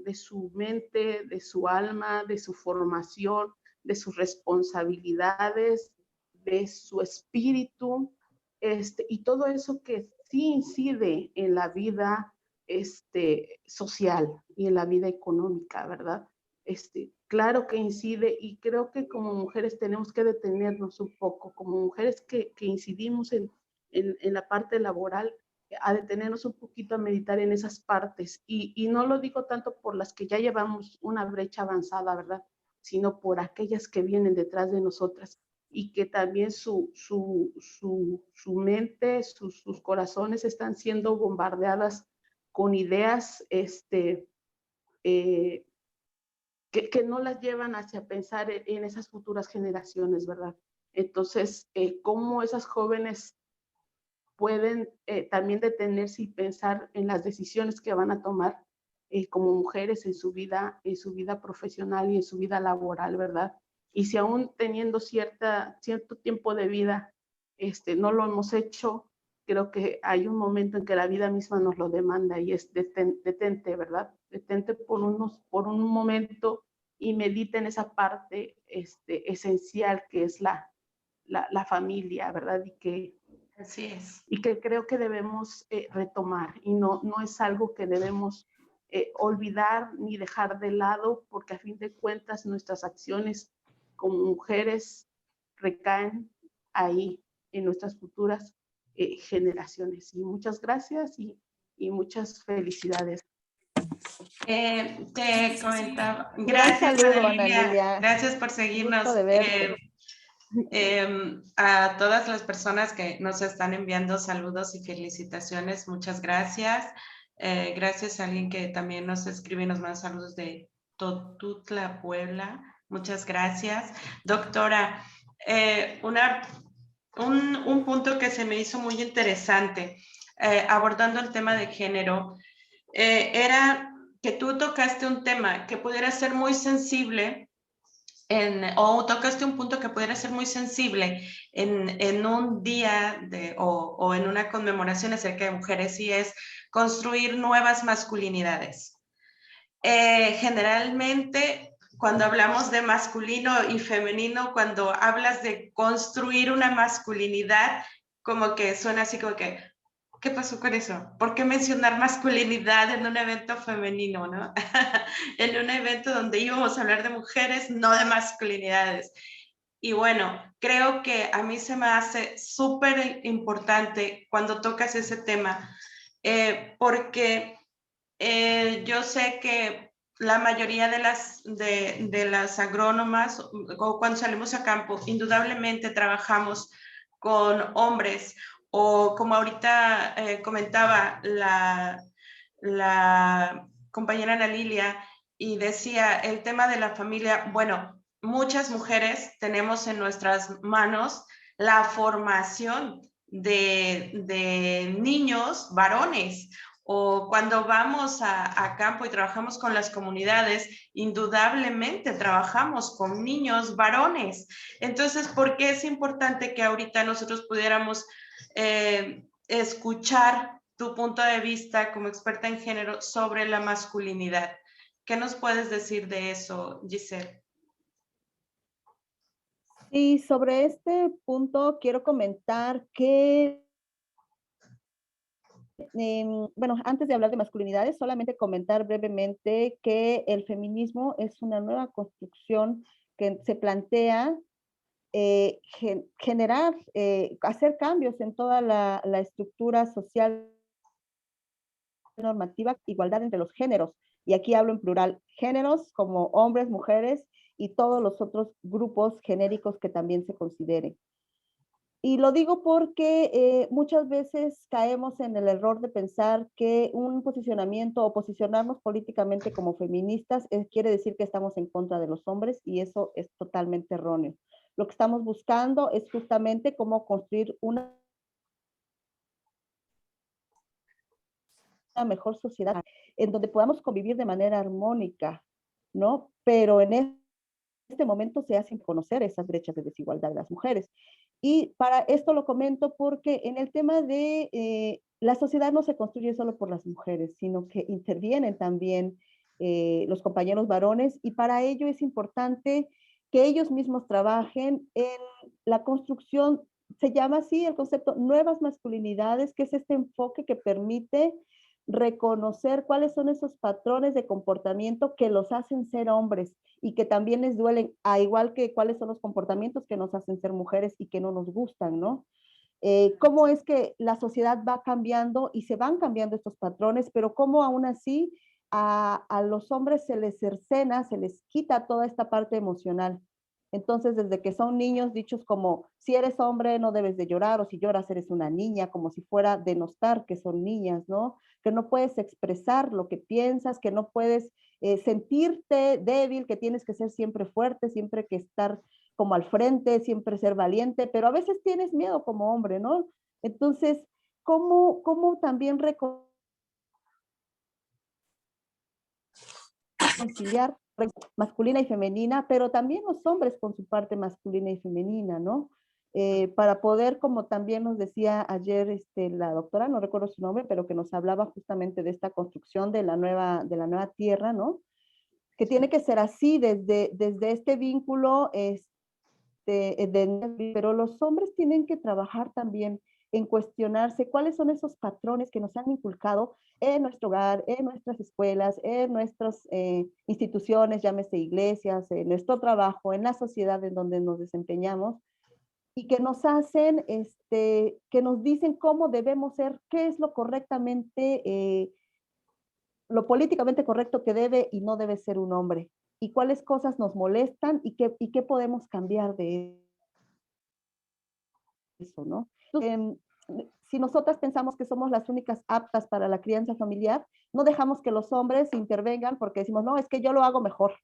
de su mente, de su alma, de su formación, de sus responsabilidades, de su espíritu, y todo eso que sí incide en la vida social y en la vida económica, ¿verdad? Claro que incide, y creo que como mujeres tenemos que detenernos un poco, como mujeres que incidimos en la parte laboral, a detenernos un poquito a meditar en esas partes. Y no lo digo tanto por las que ya llevamos una brecha avanzada, ¿verdad? Sino por aquellas que vienen detrás de nosotras y que también su mente, sus corazones están siendo bombardeadas con ideas que no las llevan hacia pensar en esas futuras generaciones, ¿verdad? Entonces, cómo esas jóvenes pueden también detenerse y pensar en las decisiones que van a tomar como mujeres en su vida profesional y en su vida laboral, ¿verdad? Y si aún teniendo cierto tiempo de vida, no lo hemos hecho, creo que hay un momento en que la vida misma nos lo demanda y es detente, ¿verdad? Detente por un momento y medita en esa parte esencial que es la familia, ¿verdad? Así es. Y que creo que debemos retomar, y no es algo que debemos olvidar ni dejar de lado, porque a fin de cuentas nuestras acciones como mujeres recaen ahí en nuestras futuras generaciones. Y muchas gracias y muchas felicidades. Te comentaba, Gran gracias saludo, Ana Ana Lilia, Lilia. gracias por seguirnos. Gusto de verte. A todas las personas que nos están enviando saludos y felicitaciones, muchas gracias. Gracias a alguien que también nos escribe y nos manda saludos de Totutla, Puebla. Muchas gracias. Doctora, un punto que se me hizo muy interesante, abordando el tema de género, era que tú tocaste un tema que pudiera ser muy sensible, o tocaste un punto que pudiera ser muy sensible en un día o en una conmemoración acerca de mujeres, y es construir nuevas masculinidades. Generalmente, cuando hablamos de masculino y femenino, cuando hablas de construir una masculinidad, como que suena así como que, ¿qué pasó con eso? ¿Por qué mencionar masculinidad en un evento femenino, no? En un evento donde íbamos a hablar de mujeres, no de masculinidades. Y bueno, creo que a mí se me hace súper importante cuando tocas ese tema, porque yo sé que la mayoría de las agrónomas, o cuando salimos a campo, indudablemente trabajamos con hombres, o como ahorita comentaba la compañera Ana Lilia, y decía el tema de la familia. Bueno, muchas mujeres tenemos en nuestras manos la formación de niños varones, o cuando vamos a campo y trabajamos con las comunidades, indudablemente trabajamos con niños varones. Entonces, ¿por qué es importante que ahorita nosotros pudiéramos escuchar tu punto de vista como experta en género sobre la masculinidad? ¿Qué nos puedes decir de eso, Giselle? Y sobre este punto quiero comentar que, bueno, antes de hablar de masculinidades, solamente comentar brevemente que el feminismo es una nueva construcción que se plantea generar, hacer cambios en toda la estructura social normativa, igualdad entre los géneros. Y aquí hablo en plural, géneros como hombres, mujeres y todos los otros grupos genéricos que también se consideren. Y lo digo porque muchas veces caemos en el error de pensar que un posicionamiento o posicionarnos políticamente como feministas quiere decir que estamos en contra de los hombres, y eso es totalmente erróneo. Lo que estamos buscando es justamente cómo construir una mejor sociedad en donde podamos convivir de manera armónica, ¿no? Pero en este momento se hacen conocer esas brechas de desigualdad de las mujeres. Y para esto lo comento porque en el tema de la sociedad no se construye solo por las mujeres, sino que intervienen también los compañeros varones, y para ello es importante que ellos mismos trabajen en la construcción. Se llama así el concepto nuevas masculinidades, que es este enfoque que permite reconocer cuáles son esos patrones de comportamiento que los hacen ser hombres y que también les duelen, a igual que cuáles son los comportamientos que nos hacen ser mujeres y que no nos gustan, ¿no? Cómo es que la sociedad va cambiando y se van cambiando estos patrones, pero cómo aún así a los hombres se les cercena, se les quita toda esta parte emocional. Entonces, desde que son niños, dichos como, si eres hombre no debes de llorar, o si lloras eres una niña, como si fuera denostar que son niñas, ¿no? Que no puedes expresar lo que piensas, que no puedes sentirte débil, que tienes que ser siempre fuerte, siempre que estar como al frente, siempre ser valiente, pero a veces tienes miedo como hombre, ¿no? Entonces, ¿cómo también reconciliar masculina y femenina, pero también los hombres con su parte masculina y femenina, ¿no? Para poder, como también nos decía ayer la doctora, no recuerdo su nombre, pero que nos hablaba justamente de esta construcción de la nueva tierra, ¿no? Que tiene que ser así desde este vínculo, pero los hombres tienen que trabajar también en cuestionarse cuáles son esos patrones que nos han inculcado en nuestro hogar, en nuestras escuelas, en nuestras instituciones, llámese iglesias, en nuestro trabajo, en la sociedad en donde nos desempeñamos, y que nos hacen, que nos dicen cómo debemos ser, qué es lo correctamente, lo políticamente correcto que debe y no debe ser un hombre, y cuáles cosas nos molestan y qué podemos cambiar de eso, ¿no? Si nosotras pensamos que somos las únicas aptas para la crianza familiar, no dejamos que los hombres intervengan porque decimos, no, es que yo lo hago mejor.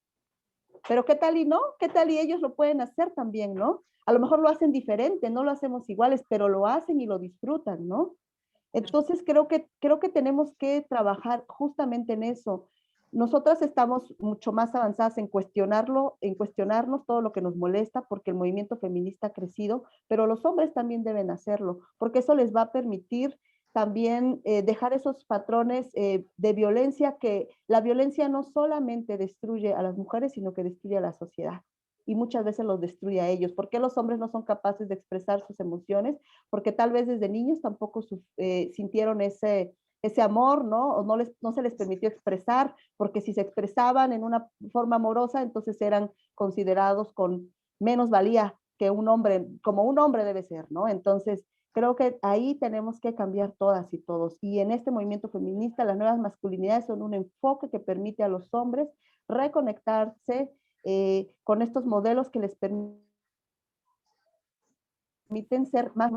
Pero ¿qué tal y no? ¿Qué tal y ellos lo pueden hacer también, no? A lo mejor lo hacen diferente, no lo hacemos iguales, pero lo hacen y lo disfrutan, ¿no? Entonces creo que tenemos que trabajar justamente en eso. Nosotras estamos mucho más avanzadas en cuestionarnos todo lo que nos molesta, porque el movimiento feminista ha crecido, pero los hombres también deben hacerlo, porque eso les va a permitir también dejar esos patrones de violencia, que la violencia no solamente destruye a las mujeres, sino que destruye a la sociedad. Y muchas veces los destruye a ellos. ¿Por qué los hombres no son capaces de expresar sus emociones? Porque tal vez desde niños tampoco sintieron ese amor, ¿no? O no se les permitió expresar, porque si se expresaban en una forma amorosa, entonces eran considerados con menos valía que un hombre, como un hombre debe ser, ¿no? Entonces, creo que ahí tenemos que cambiar todas y todos. Y en este movimiento feminista, las nuevas masculinidades son un enfoque que permite a los hombres reconectarse con estos modelos que les permiten ser más,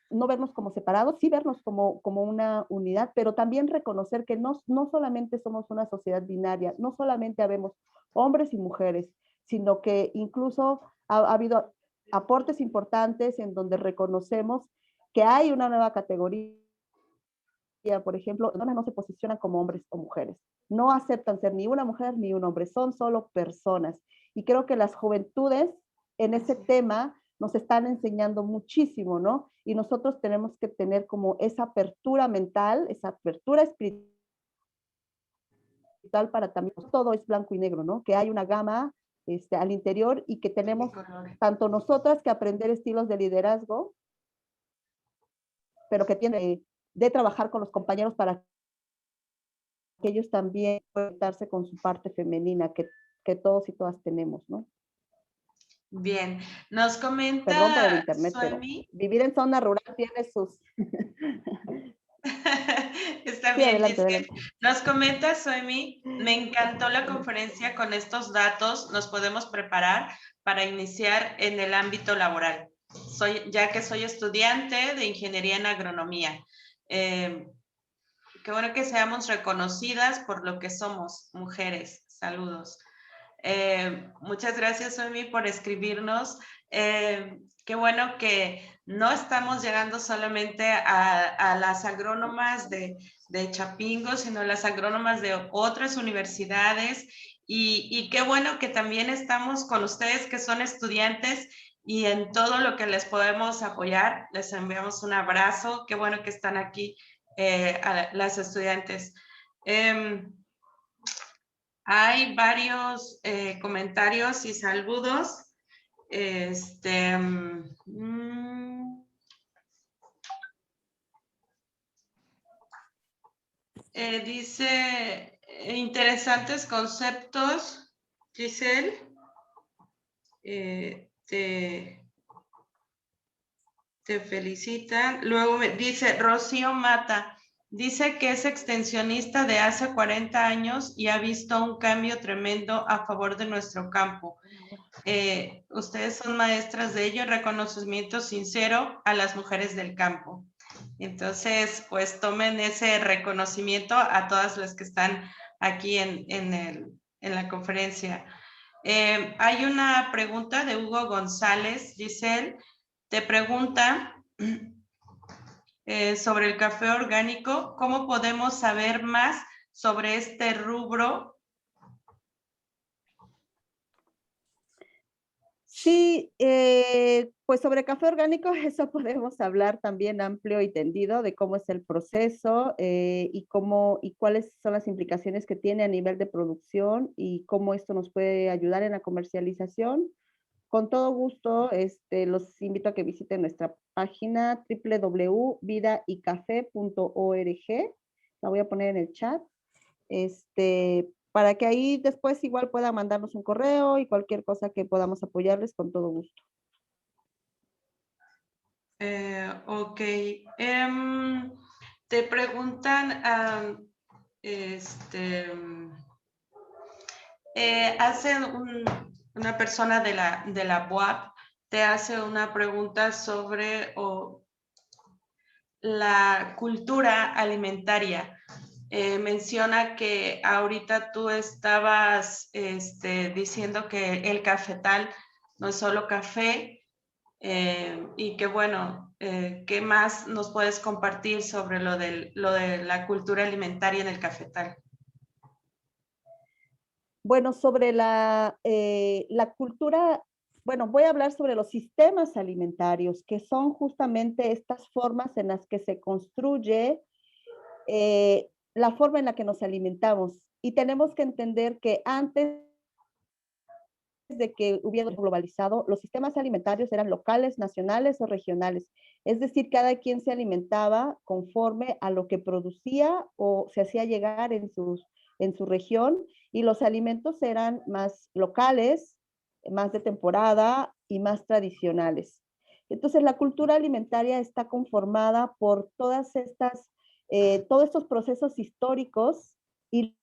no vernos como separados, sí vernos como una unidad, pero también reconocer que no solamente somos una sociedad binaria, no solamente habemos hombres y mujeres, sino que incluso ha habido aportes importantes en donde reconocemos que hay una nueva categoría. Por ejemplo, no se posicionan como hombres o mujeres, no aceptan ser ni una mujer ni un hombre, son solo personas. Y creo que las juventudes en ese tema nos están enseñando muchísimo, ¿no? Y nosotros tenemos que tener como esa apertura mental, esa apertura espiritual para también, todo es blanco y negro, ¿no? Que hay una gama al interior y que tenemos tanto nosotras que aprender estilos de liderazgo, pero que tiene de trabajar con los compañeros para que ellos también puedan darse con su parte femenina que todos y todas tenemos, ¿no? Bien, nos comenta Perdón por el internet, Soemi. pero vivir en zona rural tiene sus... Está Sí, bien, adelante, Giselle. adelante. Nos comenta Soemi, me encantó la conferencia, con estos datos nos podemos preparar para iniciar en el ámbito laboral, ya que soy estudiante de ingeniería en agronomía. Qué bueno que seamos reconocidas por lo que somos, mujeres. Saludos. Muchas gracias, Soemi, por escribirnos. Qué bueno que no estamos llegando solamente a las agrónomas de Chapingo, sino a las agrónomas de otras universidades. Y qué bueno que también estamos con ustedes que son estudiantes y en todo lo que les podemos apoyar. Les enviamos un abrazo. Qué bueno que están aquí a las estudiantes. Hay varios comentarios y saludos. Dice, interesantes conceptos, Giselle. Te felicitan. Luego me dice Rocío Mata, dice que es extensionista de hace 40 años y ha visto un cambio tremendo a favor de nuestro campo. Ustedes son maestras de ello, reconocimiento sincero a las mujeres del campo. Entonces, pues tomen ese reconocimiento a todas las que están aquí en la conferencia. Hay una pregunta de Hugo González, Giselle, te pregunta sobre el café orgánico, ¿cómo podemos saber más sobre este rubro? Sí, pues sobre café orgánico, eso podemos hablar también amplio y tendido de cómo es el proceso y cuáles son las implicaciones que tiene a nivel de producción y cómo esto nos puede ayudar en la comercialización. Con todo gusto, los invito a que visiten nuestra página www.vidaycafé.org. La voy a poner en el chat. Para que ahí después igual puedan mandarnos un correo y cualquier cosa que podamos apoyarles con todo gusto. Ok. Te preguntan, hace una persona de la UAP te hace una pregunta sobre la cultura alimentaria. Menciona que ahorita tú estabas diciendo que el cafetal no es solo café, y que bueno, ¿qué más nos puedes compartir sobre lo de la cultura alimentaria en el cafetal? Bueno, sobre la cultura, bueno, voy a hablar sobre los sistemas alimentarios, que son justamente estas formas en las que se construye la forma en la que nos alimentamos. Y tenemos que entender que antes de que hubiera globalizado, los sistemas alimentarios eran locales, nacionales o regionales. Es decir, cada quien se alimentaba conforme a lo que producía o se hacía llegar en su región, y los alimentos eran más locales, más de temporada y más tradicionales. Entonces, la cultura alimentaria está conformada por todas todos estos procesos históricos, y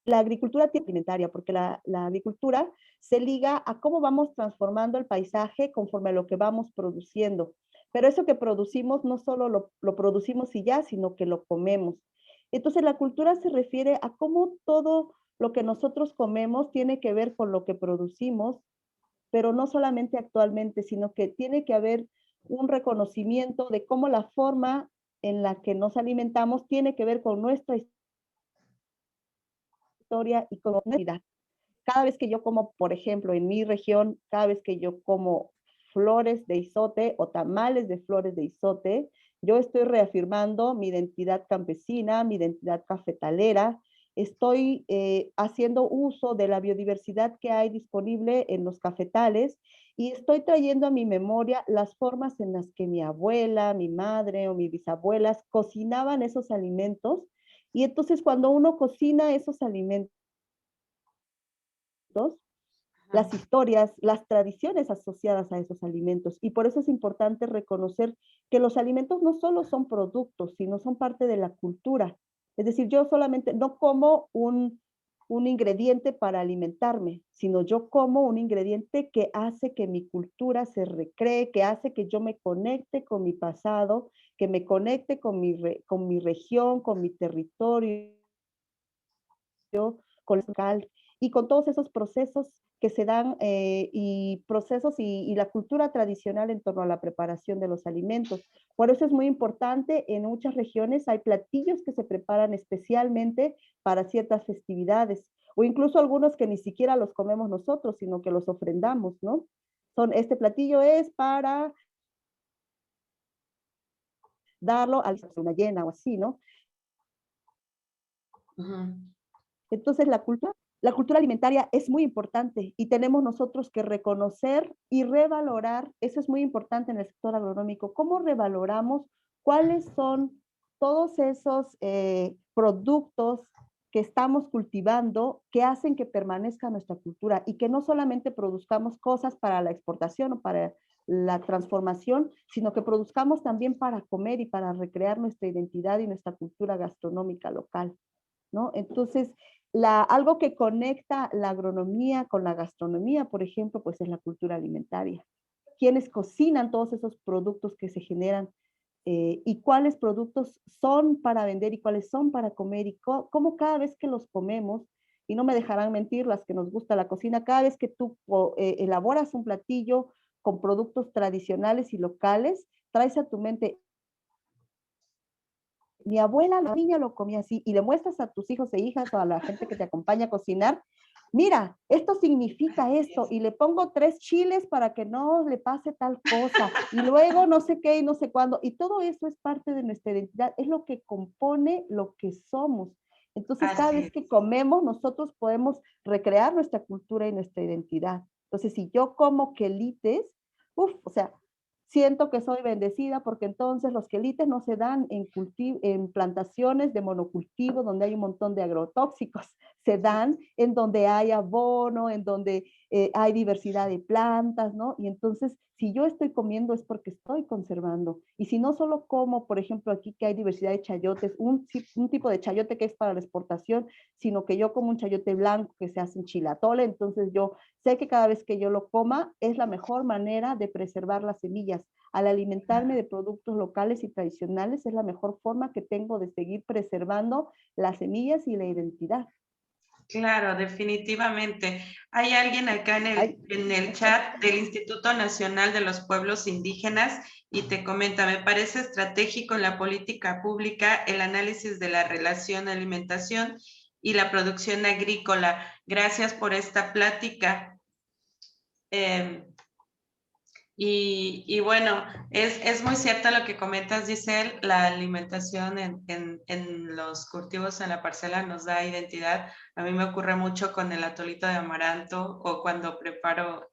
la agricultura alimentaria, porque la agricultura se liga a cómo vamos transformando el paisaje conforme a lo que vamos produciendo. Pero eso que producimos no solo lo producimos y ya, sino que lo comemos. Entonces la cultura se refiere a cómo todo lo que nosotros comemos tiene que ver con lo que producimos, pero no solamente actualmente, sino que tiene que haber un reconocimiento de cómo la forma en la que nos alimentamos tiene que ver con nuestra historia y con identidad. Cada vez que yo como, por ejemplo, en mi región, cada vez que yo como flores de izote o tamales de flores de izote, yo estoy reafirmando mi identidad campesina, mi identidad cafetalera. Estoy haciendo uso de la biodiversidad que hay disponible en los cafetales, y estoy trayendo a mi memoria las formas en las que mi abuela, mi madre o mis bisabuelas cocinaban esos alimentos. Y entonces cuando uno cocina esos alimentos, las historias, las tradiciones asociadas a esos alimentos. Y por eso es importante reconocer que los alimentos no solo son productos, sino son parte de la cultura. Es decir, yo solamente no como un ingrediente para alimentarme, sino yo como un ingrediente que hace que mi cultura se recree, que hace que yo me conecte con mi pasado, que me conecte con mi región, con mi territorio, con el local, y con todos esos procesos que se dan y procesos y la cultura tradicional en torno a la preparación de los alimentos. Por eso es muy importante, en muchas regiones hay platillos que se preparan especialmente para ciertas festividades, o incluso algunos que ni siquiera los comemos nosotros, sino que los ofrendamos, ¿no? Este platillo es para darlo a una llena o así, ¿no? Entonces la cultura alimentaria es muy importante, y tenemos nosotros que reconocer y revalorar. Eso es muy importante en el sector agronómico. ¿Cómo revaloramos cuáles son todos esos productos que estamos cultivando que hacen que permanezca nuestra cultura, y que no solamente produzcamos cosas para la exportación o para la transformación, sino que produzcamos también para comer y para recrear nuestra identidad y nuestra cultura gastronómica local, ¿no? Entonces, algo que conecta la agronomía con la gastronomía, por ejemplo, pues es la cultura alimentaria. ¿Quiénes cocinan todos esos productos que se generan? Y cuáles productos son para vender y cuáles son para comer, y cómo cada vez que los comemos, y no me dejarán mentir las que nos gusta la cocina, cada vez que tú elaboras un platillo con productos tradicionales y locales, traes a tu mente: mi abuela, la niña lo comía así, y le muestras a tus hijos e hijas o a la gente que te acompaña a cocinar: mira, esto significa esto, y le pongo 3 chiles para que no le pase tal cosa, y luego no sé qué y no sé cuándo, y todo eso es parte de nuestra identidad, es lo que compone lo que somos. Entonces, cada vez que comemos, nosotros podemos recrear nuestra cultura y nuestra identidad. Entonces, si yo como quelites, o sea, siento que soy bendecida, porque entonces los quelites no se dan en plantaciones de monocultivo donde hay un montón de agrotóxicos, se dan en donde hay abono, en donde hay diversidad de plantas, ¿no? Y entonces, si yo estoy comiendo es porque estoy conservando. Y si no solo como, por ejemplo, aquí que hay diversidad de chayotes, un tipo de chayote que es para la exportación, sino que yo como un chayote blanco que se hace en chilatole, entonces yo sé que cada vez que yo lo coma es la mejor manera de preservar las semillas. Al alimentarme de productos locales y tradicionales es la mejor forma que tengo de seguir preservando las semillas y la identidad. Claro, definitivamente. Hay alguien acá en el chat del Instituto Nacional de los Pueblos Indígenas y te comenta, me parece estratégico en la política pública el análisis de la relación alimentación y la producción agrícola. Gracias por esta plática. Y bueno, es muy cierto lo que comentas, Giselle, la alimentación en los cultivos en la parcela nos da identidad. A mí me ocurre mucho con el atolito de amaranto o cuando preparo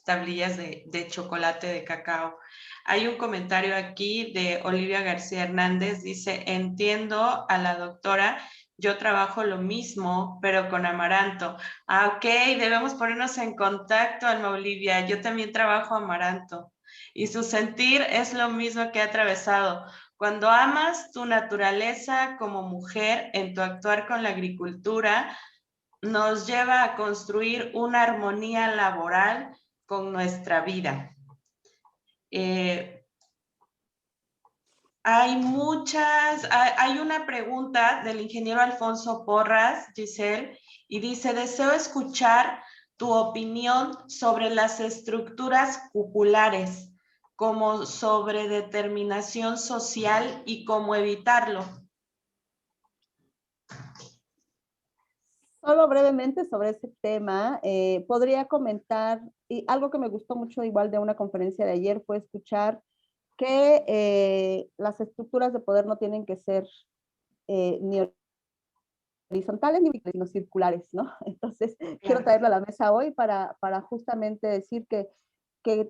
tablillas de chocolate de cacao. Hay un comentario aquí de Olivia García Hernández, dice, entiendo a la doctora, yo trabajo lo mismo, pero con amaranto. Ah, ok, debemos ponernos en contacto, Alma Olivia. Yo también trabajo amaranto y su sentir es lo mismo que he atravesado. Cuando amas tu naturaleza como mujer en tu actuar con la agricultura, nos lleva a construir una armonía laboral con nuestra vida. Hay una pregunta del ingeniero Alfonso Porras, Giselle, y dice, deseo escuchar tu opinión sobre las estructuras cupulares, como sobre determinación social y cómo evitarlo. Solo brevemente sobre ese tema, podría comentar, y algo que me gustó mucho igual de una conferencia de ayer fue escuchar que las estructuras de poder no tienen que ser ni horizontales ni sino circulares, ¿no? Entonces, quiero traerlo a la mesa hoy para justamente decir que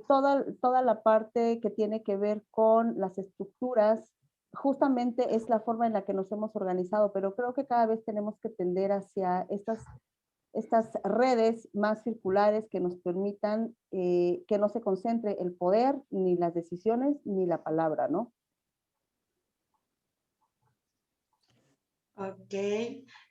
toda la parte que tiene que ver con las estructuras justamente es la forma en la que nos hemos organizado, pero creo que cada vez tenemos que tender hacia estas redes más circulares que nos permitan que no se concentre el poder, ni las decisiones, ni la palabra, ¿no? Ok.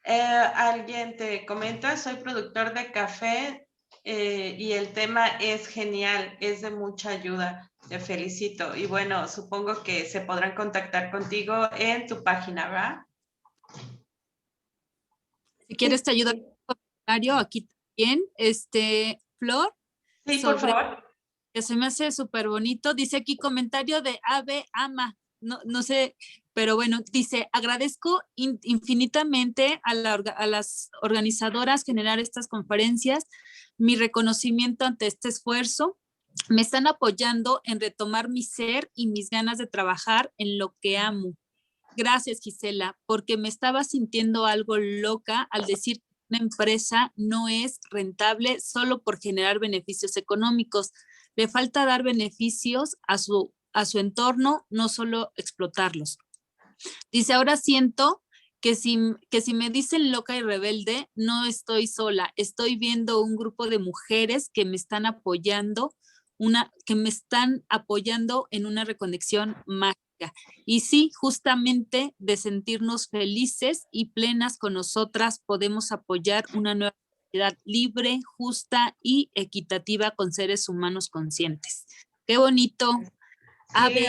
Alguien te comenta, soy productor de café y el tema es genial, es de mucha ayuda. Te felicito. Y bueno, supongo que se podrán contactar contigo en tu página, ¿verdad? Si quieres te ayudo con un comentario aquí también, Flor, Sí, por sobre favor. que se me hace súper bonito. Dice aquí comentario de Ave Ama, no sé, pero bueno, dice, agradezco infinitamente a las organizadoras generar estas conferencias, mi reconocimiento ante este esfuerzo. Me están apoyando en retomar mi ser y mis ganas de trabajar en lo que amo. Gracias, Gisela, porque me estaba sintiendo algo loca al decir que una empresa no es rentable solo por generar beneficios económicos. Le falta dar beneficios a su entorno, no solo explotarlos. Dice, ahora siento que si me dicen loca y rebelde, no estoy sola. Estoy viendo un grupo de mujeres que me están apoyando, en una reconexión mágica. Y sí, justamente de sentirnos felices y plenas con nosotras, podemos apoyar una nueva sociedad libre, justa y equitativa con seres humanos conscientes. Qué bonito. Sí,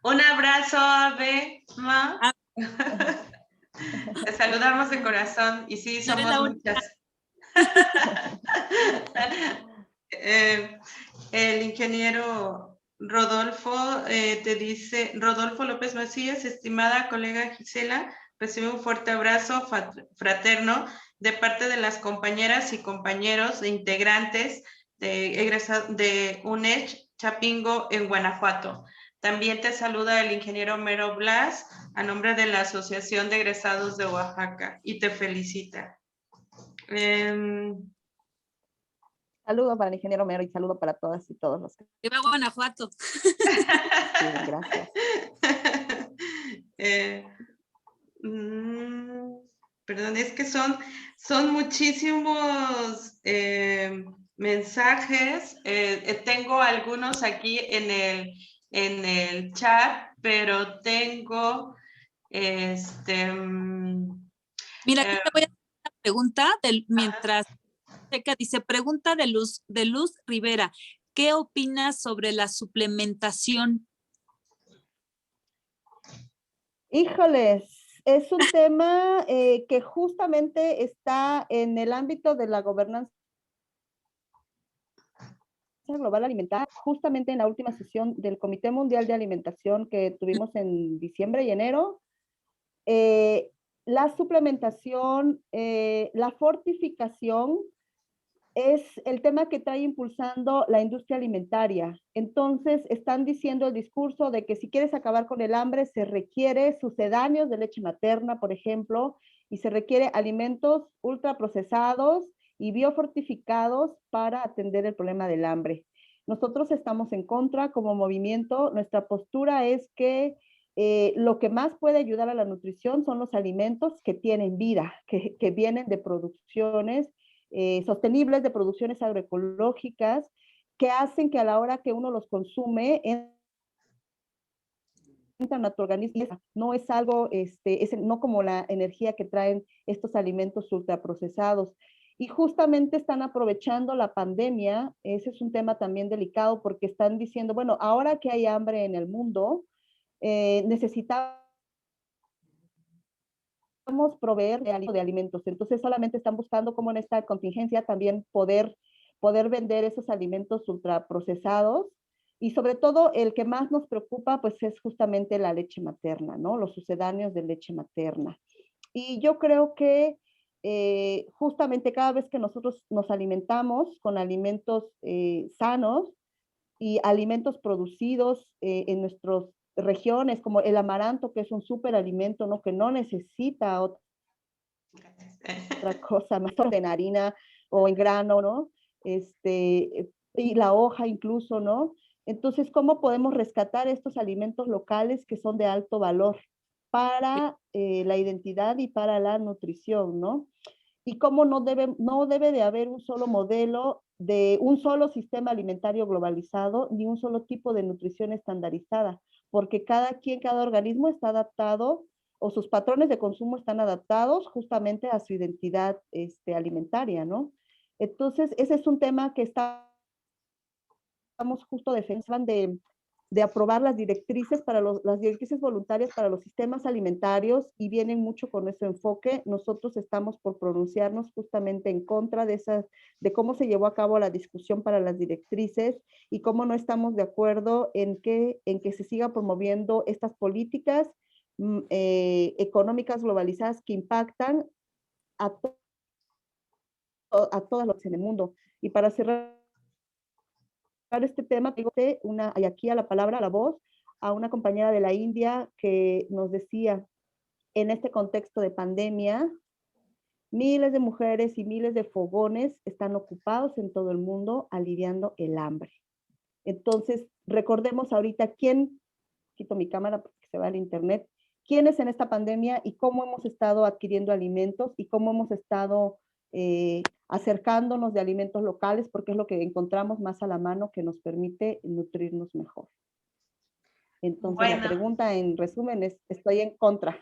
un abrazo, Ave, Ma. Te saludamos de corazón y sí, somos muchas. El ingeniero Rodolfo te dice, Rodolfo López Macías, estimada colega Gisela, recibe un fuerte abrazo fraterno de parte de las compañeras y compañeros de integrantes de UNED Chapingo en Guanajuato. También te saluda el ingeniero Mero Blas a nombre de la Asociación de Egresados de Oaxaca y te felicita. Saludo para el ingeniero Mero y saludo para todas y todos los que... ¡Viva Guanajuato! Sí, gracias. Perdón, es que son muchísimos mensajes. Tengo algunos aquí en el chat, pero tengo Mira, aquí te voy a hacer una pregunta mientras checa, dice, pregunta de Luz Rivera, ¿qué opinas sobre la suplementación? Híjoles, es un tema que justamente está en el ámbito de la gobernanza global alimentaria, justamente en la última sesión del Comité Mundial de Alimentación que tuvimos en diciembre y enero. La suplementación, la fortificación es el tema que está impulsando la industria alimentaria. Entonces, están diciendo el discurso de que si quieres acabar con el hambre, se requiere sucedáneos de leche materna, por ejemplo, y se requiere alimentos ultraprocesados y biofortificados para atender el problema del hambre. Nosotros estamos en contra como movimiento. Nuestra postura es que lo que más puede ayudar a la nutrición son los alimentos que tienen vida, que vienen de producciones sostenibles, de producciones agroecológicas, que hacen que a la hora que uno los consume, entran a tu organismo. No es algo, no como la energía que traen estos alimentos ultraprocesados. Y justamente están aprovechando la pandemia, ese es un tema también delicado, porque están diciendo, bueno, ahora que hay hambre en el mundo, necesitamos proveer de alimentos. Entonces solamente están buscando cómo en esta contingencia también poder vender esos alimentos ultraprocesados. Y sobre todo el que más nos preocupa pues es justamente la leche materna, ¿no? Los sucedáneos de leche materna. Y yo creo que justamente cada vez que nosotros nos alimentamos con alimentos sanos y alimentos producidos en nuestras regiones, como el amaranto, que es un superalimento, ¿no? Que no necesita otra cosa más en harina o en grano, ¿no? Y la hoja incluso, ¿no? Entonces, ¿cómo podemos rescatar estos alimentos locales que son de alto valor para la identidad y para la nutrición, ¿no? Y cómo no debe de haber un solo modelo de un solo sistema alimentario globalizado, ni un solo tipo de nutrición estandarizada, porque cada organismo está adaptado o sus patrones de consumo están adaptados justamente a su identidad alimentaria, ¿no? Entonces, ese es un tema que estamos justo defensando de aprobar las directrices las directrices voluntarias para los sistemas alimentarios y vienen mucho con ese enfoque. Nosotros estamos por pronunciarnos justamente en contra de cómo se llevó a cabo la discusión para las directrices y cómo no estamos de acuerdo en que se siga promoviendo estas políticas económicas globalizadas que impactan a todas las en el mundo. Y para cerrar este tema, y aquí a la palabra, a la voz, a una compañera de la India que nos decía, en este contexto de pandemia, miles de mujeres y miles de fogones están ocupados en todo el mundo aliviando el hambre. Entonces, recordemos ahorita quito mi cámara porque se va al internet, quiénes en esta pandemia y cómo hemos estado adquiriendo alimentos y cómo hemos estado acercándonos de alimentos locales, porque es lo que encontramos más a la mano que nos permite nutrirnos mejor. Entonces, bueno, la pregunta en resumen es, estoy en contra.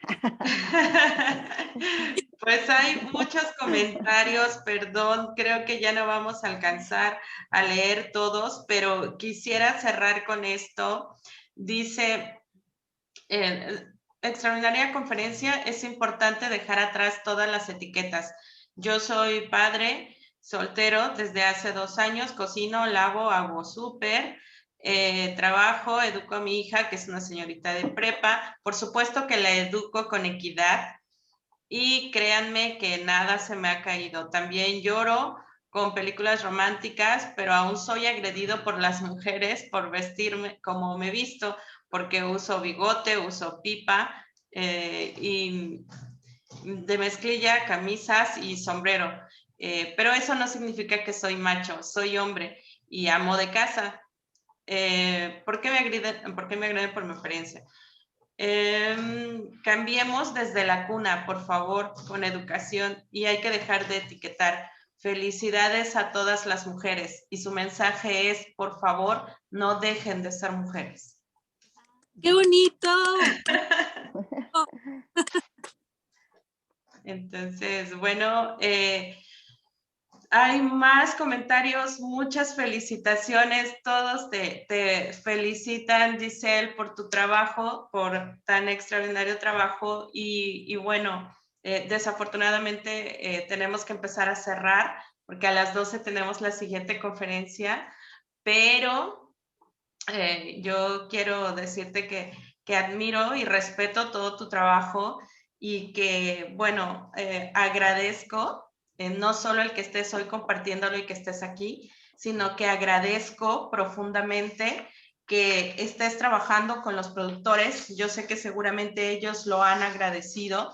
Pues hay muchos comentarios, perdón, creo que ya no vamos a alcanzar a leer todos, pero quisiera cerrar con esto. Dice, extraordinaria conferencia, es importante dejar atrás todas las etiquetas. Yo soy padre soltero desde hace 2 años, cocino, lavo, hago súper, trabajo, educo a mi hija, que es una señorita de prepa. Por supuesto que la educo con equidad y créanme que nada se me ha caído. También lloro con películas románticas, pero aún soy agredido por las mujeres por vestirme como me visto, porque uso bigote, uso pipa y de mezclilla, camisas y sombrero. Pero eso no significa que soy macho, soy hombre y amo de casa. ¿Por qué me agreden por mi apariencia? Cambiemos desde la cuna, por favor, con educación, y hay que dejar de etiquetar. Felicidades a todas las mujeres, y su mensaje es, por favor, no dejen de ser mujeres. ¡Qué bonito! Entonces, bueno, hay más comentarios, muchas felicitaciones, todos te felicitan, Giselle, por tu trabajo, por tan extraordinario trabajo y bueno, desafortunadamente tenemos que empezar a cerrar porque a las 12 tenemos la siguiente conferencia, pero yo quiero decirte que admiro y respeto todo tu trabajo y que, bueno, agradezco no solo el que estés hoy compartiéndolo y que estés aquí, sino que agradezco profundamente que estés trabajando con los productores. Yo sé que seguramente ellos lo han agradecido,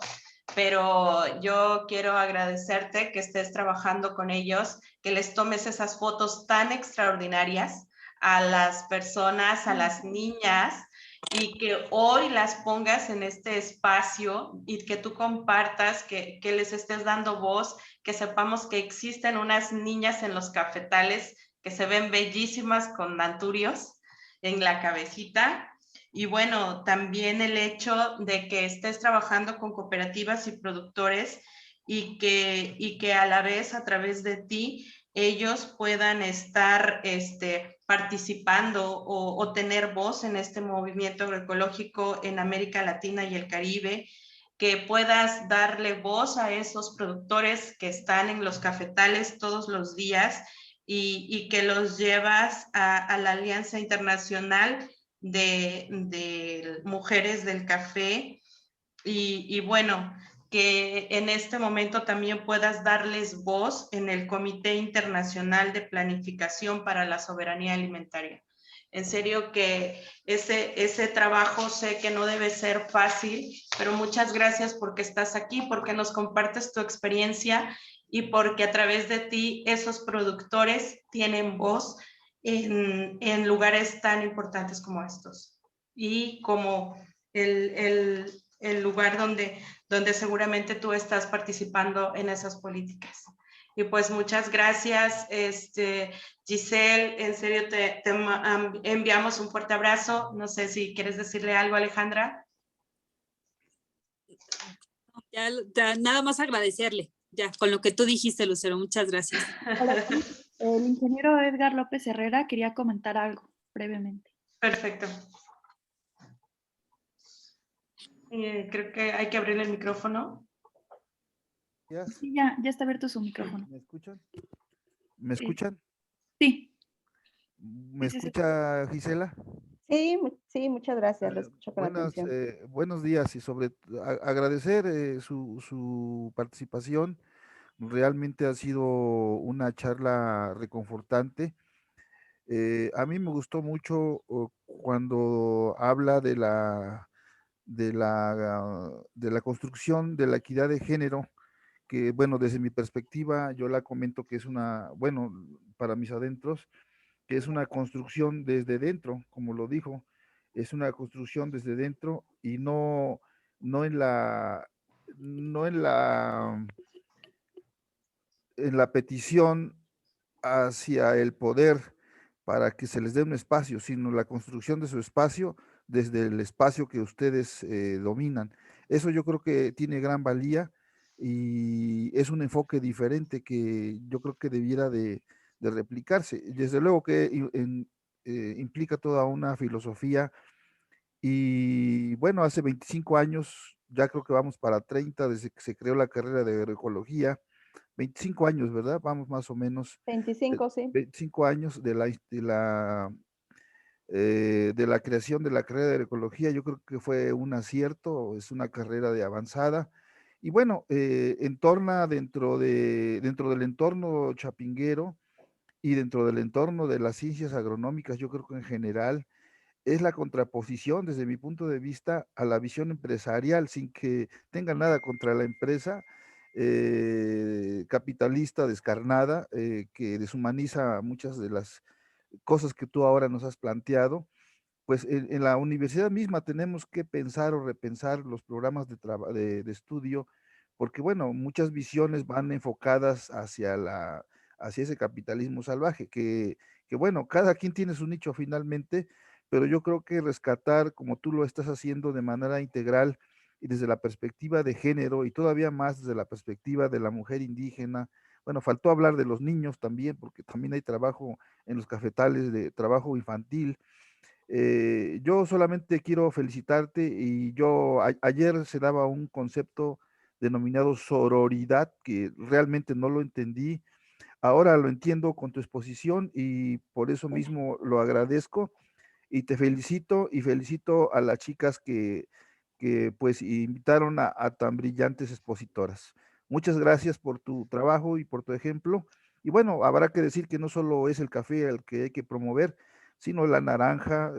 pero yo quiero agradecerte que estés trabajando con ellos, que les tomes esas fotos tan extraordinarias a las personas, a las niñas, y que hoy las pongas en este espacio y que tú compartas, que les estés dando voz, que sepamos que existen unas niñas en los cafetales que se ven bellísimas con danturios en la cabecita. Y bueno, también el hecho de que estés trabajando con cooperativas y productores y que a la vez a través de ti ellos puedan estar participando o tener voz en este movimiento agroecológico en América Latina y el Caribe, que puedas darle voz a esos productores que están en los cafetales todos los días y que los llevas a la Alianza Internacional de Mujeres del Café. Y bueno, que en este momento también puedas darles voz en el Comité Internacional de Planificación para la Soberanía Alimentaria. En serio que ese trabajo sé que no debe ser fácil, pero muchas gracias porque estás aquí, porque nos compartes tu experiencia y porque a través de ti esos productores tienen voz en lugares tan importantes como estos. Y como el lugar donde seguramente tú estás participando en esas políticas. Y pues muchas gracias, Giselle, en serio te enviamos un fuerte abrazo. No sé si quieres decirle algo, Alejandra. Ya, nada más agradecerle, ya, con lo que tú dijiste, Lucero, muchas gracias. Ahora sí, el ingeniero Edgar López Herrera quería comentar algo brevemente. Perfecto. Creo que hay que abrirle el micrófono. Sí, ya está abierto su micrófono. ¿Me escuchan? ¿Me escuchan? Sí. ¿Me escucha Gisela? Sí, muchas gracias, lo escucho con atención. Buenos días y agradecer su participación. Realmente ha sido una charla reconfortante. A mí me gustó mucho cuando habla de la construcción de la equidad de género, que bueno, desde mi perspectiva yo la comento que es bueno, para mis adentros, que es una construcción desde dentro, como lo dijo, es una construcción desde dentro y no en la, no en la petición hacia el poder para que se les dé un espacio, sino la construcción de su espacio desde el espacio que ustedes dominan. Eso yo creo que tiene gran valía y es un enfoque diferente que yo creo que debiera de replicarse. Desde luego que implica toda una filosofía y bueno, hace 25 años, ya creo que vamos para 30 desde que se creó la carrera de agroecología, 25 años, ¿verdad? Vamos más o menos. 25, sí. 25 años de la creación de la carrera de agroecología, yo creo que fue un acierto, es una carrera de avanzada. Y bueno, entorna dentro del entorno chapinguero y dentro del entorno de las ciencias agronómicas, yo creo que en general es la contraposición desde mi punto de vista a la visión empresarial, sin que tenga nada contra la empresa capitalista descarnada, que deshumaniza muchas de las cosas que tú ahora nos has planteado, pues en la universidad misma tenemos que pensar o repensar los programas de estudio, porque bueno, muchas visiones van enfocadas hacia ese capitalismo salvaje, que bueno, cada quien tiene su nicho finalmente, pero yo creo que rescatar, como tú lo estás haciendo de manera integral y desde la perspectiva de género y todavía más desde la perspectiva de la mujer indígena. Bueno, faltó hablar de los niños también, porque también hay trabajo en los cafetales de trabajo infantil. Yo solamente quiero felicitarte y ayer se daba un concepto denominado sororidad que realmente no lo entendí. Ahora lo entiendo con tu exposición y por eso mismo lo agradezco y te felicito y felicito a las chicas que pues invitaron a tan brillantes expositoras. Muchas gracias por tu trabajo y por tu ejemplo. Y bueno, habrá que decir que no solo es el café el que hay que promover, sino la naranja,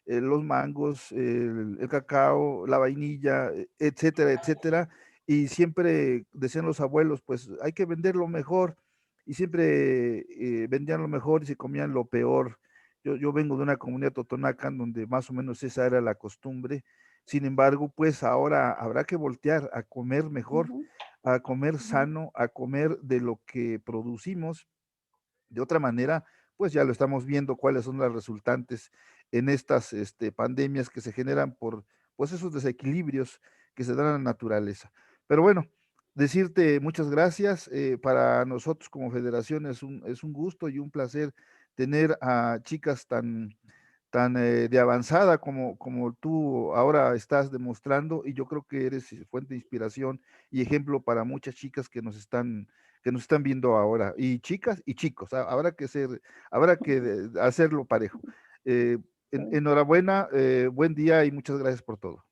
los mangos, el cacao, la vainilla, etcétera, etcétera. Y siempre decían los abuelos, pues hay que vender lo mejor. Y siempre vendían lo mejor y se comían lo peor. Yo vengo de una comunidad totonaca donde más o menos esa era la costumbre. Sin embargo, pues ahora habrá que voltear a comer mejor, Ujú. a comer sano, a comer de lo que producimos. De otra manera, pues ya lo estamos viendo cuáles son las resultantes en estas pandemias que se generan por pues esos desequilibrios que se dan a la naturaleza. Pero bueno, decirte muchas gracias. Para nosotros como federación es un gusto y un placer tener a chicas tan de avanzada como tú ahora estás demostrando, y yo creo que eres fuente de inspiración y ejemplo para muchas chicas que nos están viendo ahora, y chicas y chicos. Habrá que hacerlo parejo. Eh, Sí. Enhorabuena, buen día y muchas gracias por todo.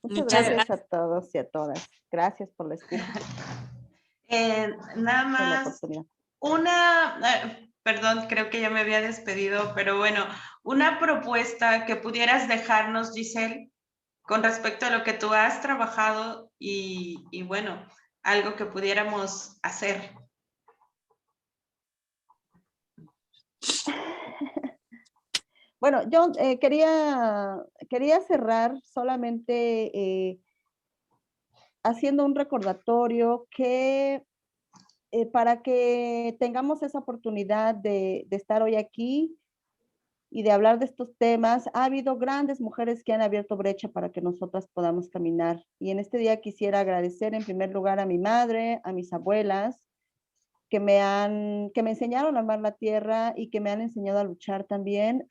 Muchas Muchas gracias a gracias. todos y a todas. Gracias por la escucha, Nada por la más oportunidad. perdón, creo que ya me había despedido, pero bueno, una propuesta que pudieras dejarnos, Giselle, con respecto a lo que tú has trabajado y bueno, algo que pudiéramos hacer. Bueno, yo quería cerrar solamente haciendo un recordatorio que para que tengamos esa oportunidad de estar hoy aquí y de hablar de estos temas, ha habido grandes mujeres que han abierto brecha para que nosotras podamos caminar. Y en este día quisiera agradecer en primer lugar a mi madre, a mis abuelas, que me enseñaron a amar la tierra y que me han enseñado a luchar también,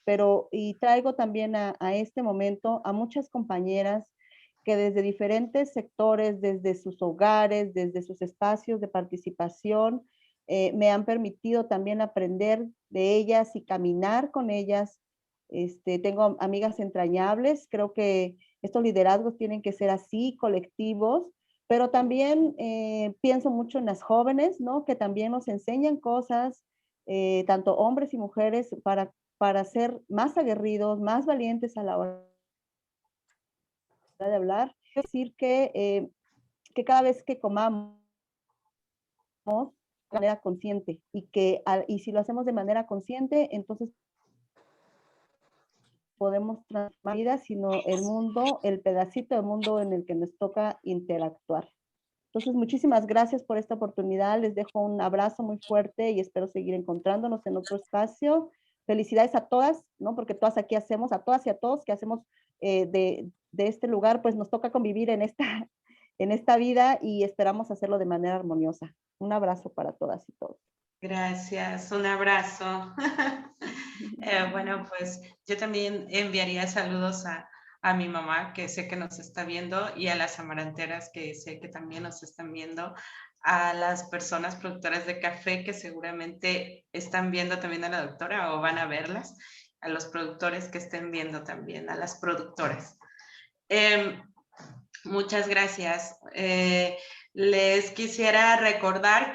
y traigo también a este momento a muchas compañeras que desde diferentes sectores, desde sus hogares, desde sus espacios de participación, me han permitido también aprender de ellas y caminar con ellas. Tengo amigas entrañables, creo que estos liderazgos tienen que ser así, colectivos, pero también pienso mucho en las jóvenes, ¿no? Que también nos enseñan cosas, tanto hombres y mujeres, para ser más aguerridos, más valientes a la hora de hablar. Quiero decir que cada vez que comamos de manera consciente y si lo hacemos de manera consciente, entonces podemos transformar vidas, sino el mundo, el pedacito de mundo en el que nos toca interactuar. Entonces, muchísimas gracias por esta oportunidad. Les dejo un abrazo muy fuerte y espero seguir encontrándonos en otro espacio. Felicidades a todas, ¿no? Porque todas aquí hacemos, a todas y a todos que hacemos de este lugar, pues nos toca convivir en esta vida y esperamos hacerlo de manera armoniosa. Un abrazo para todas y todos. Gracias, un abrazo. Bueno, pues yo también enviaría saludos a mi mamá, que sé que nos está viendo, y a las amaranteras, que sé que también nos están viendo, a las personas productoras de café, que seguramente están viendo también a la doctora o van a verlas, a los productores que estén viendo también, a las productoras. Muchas gracias. Les quisiera recordar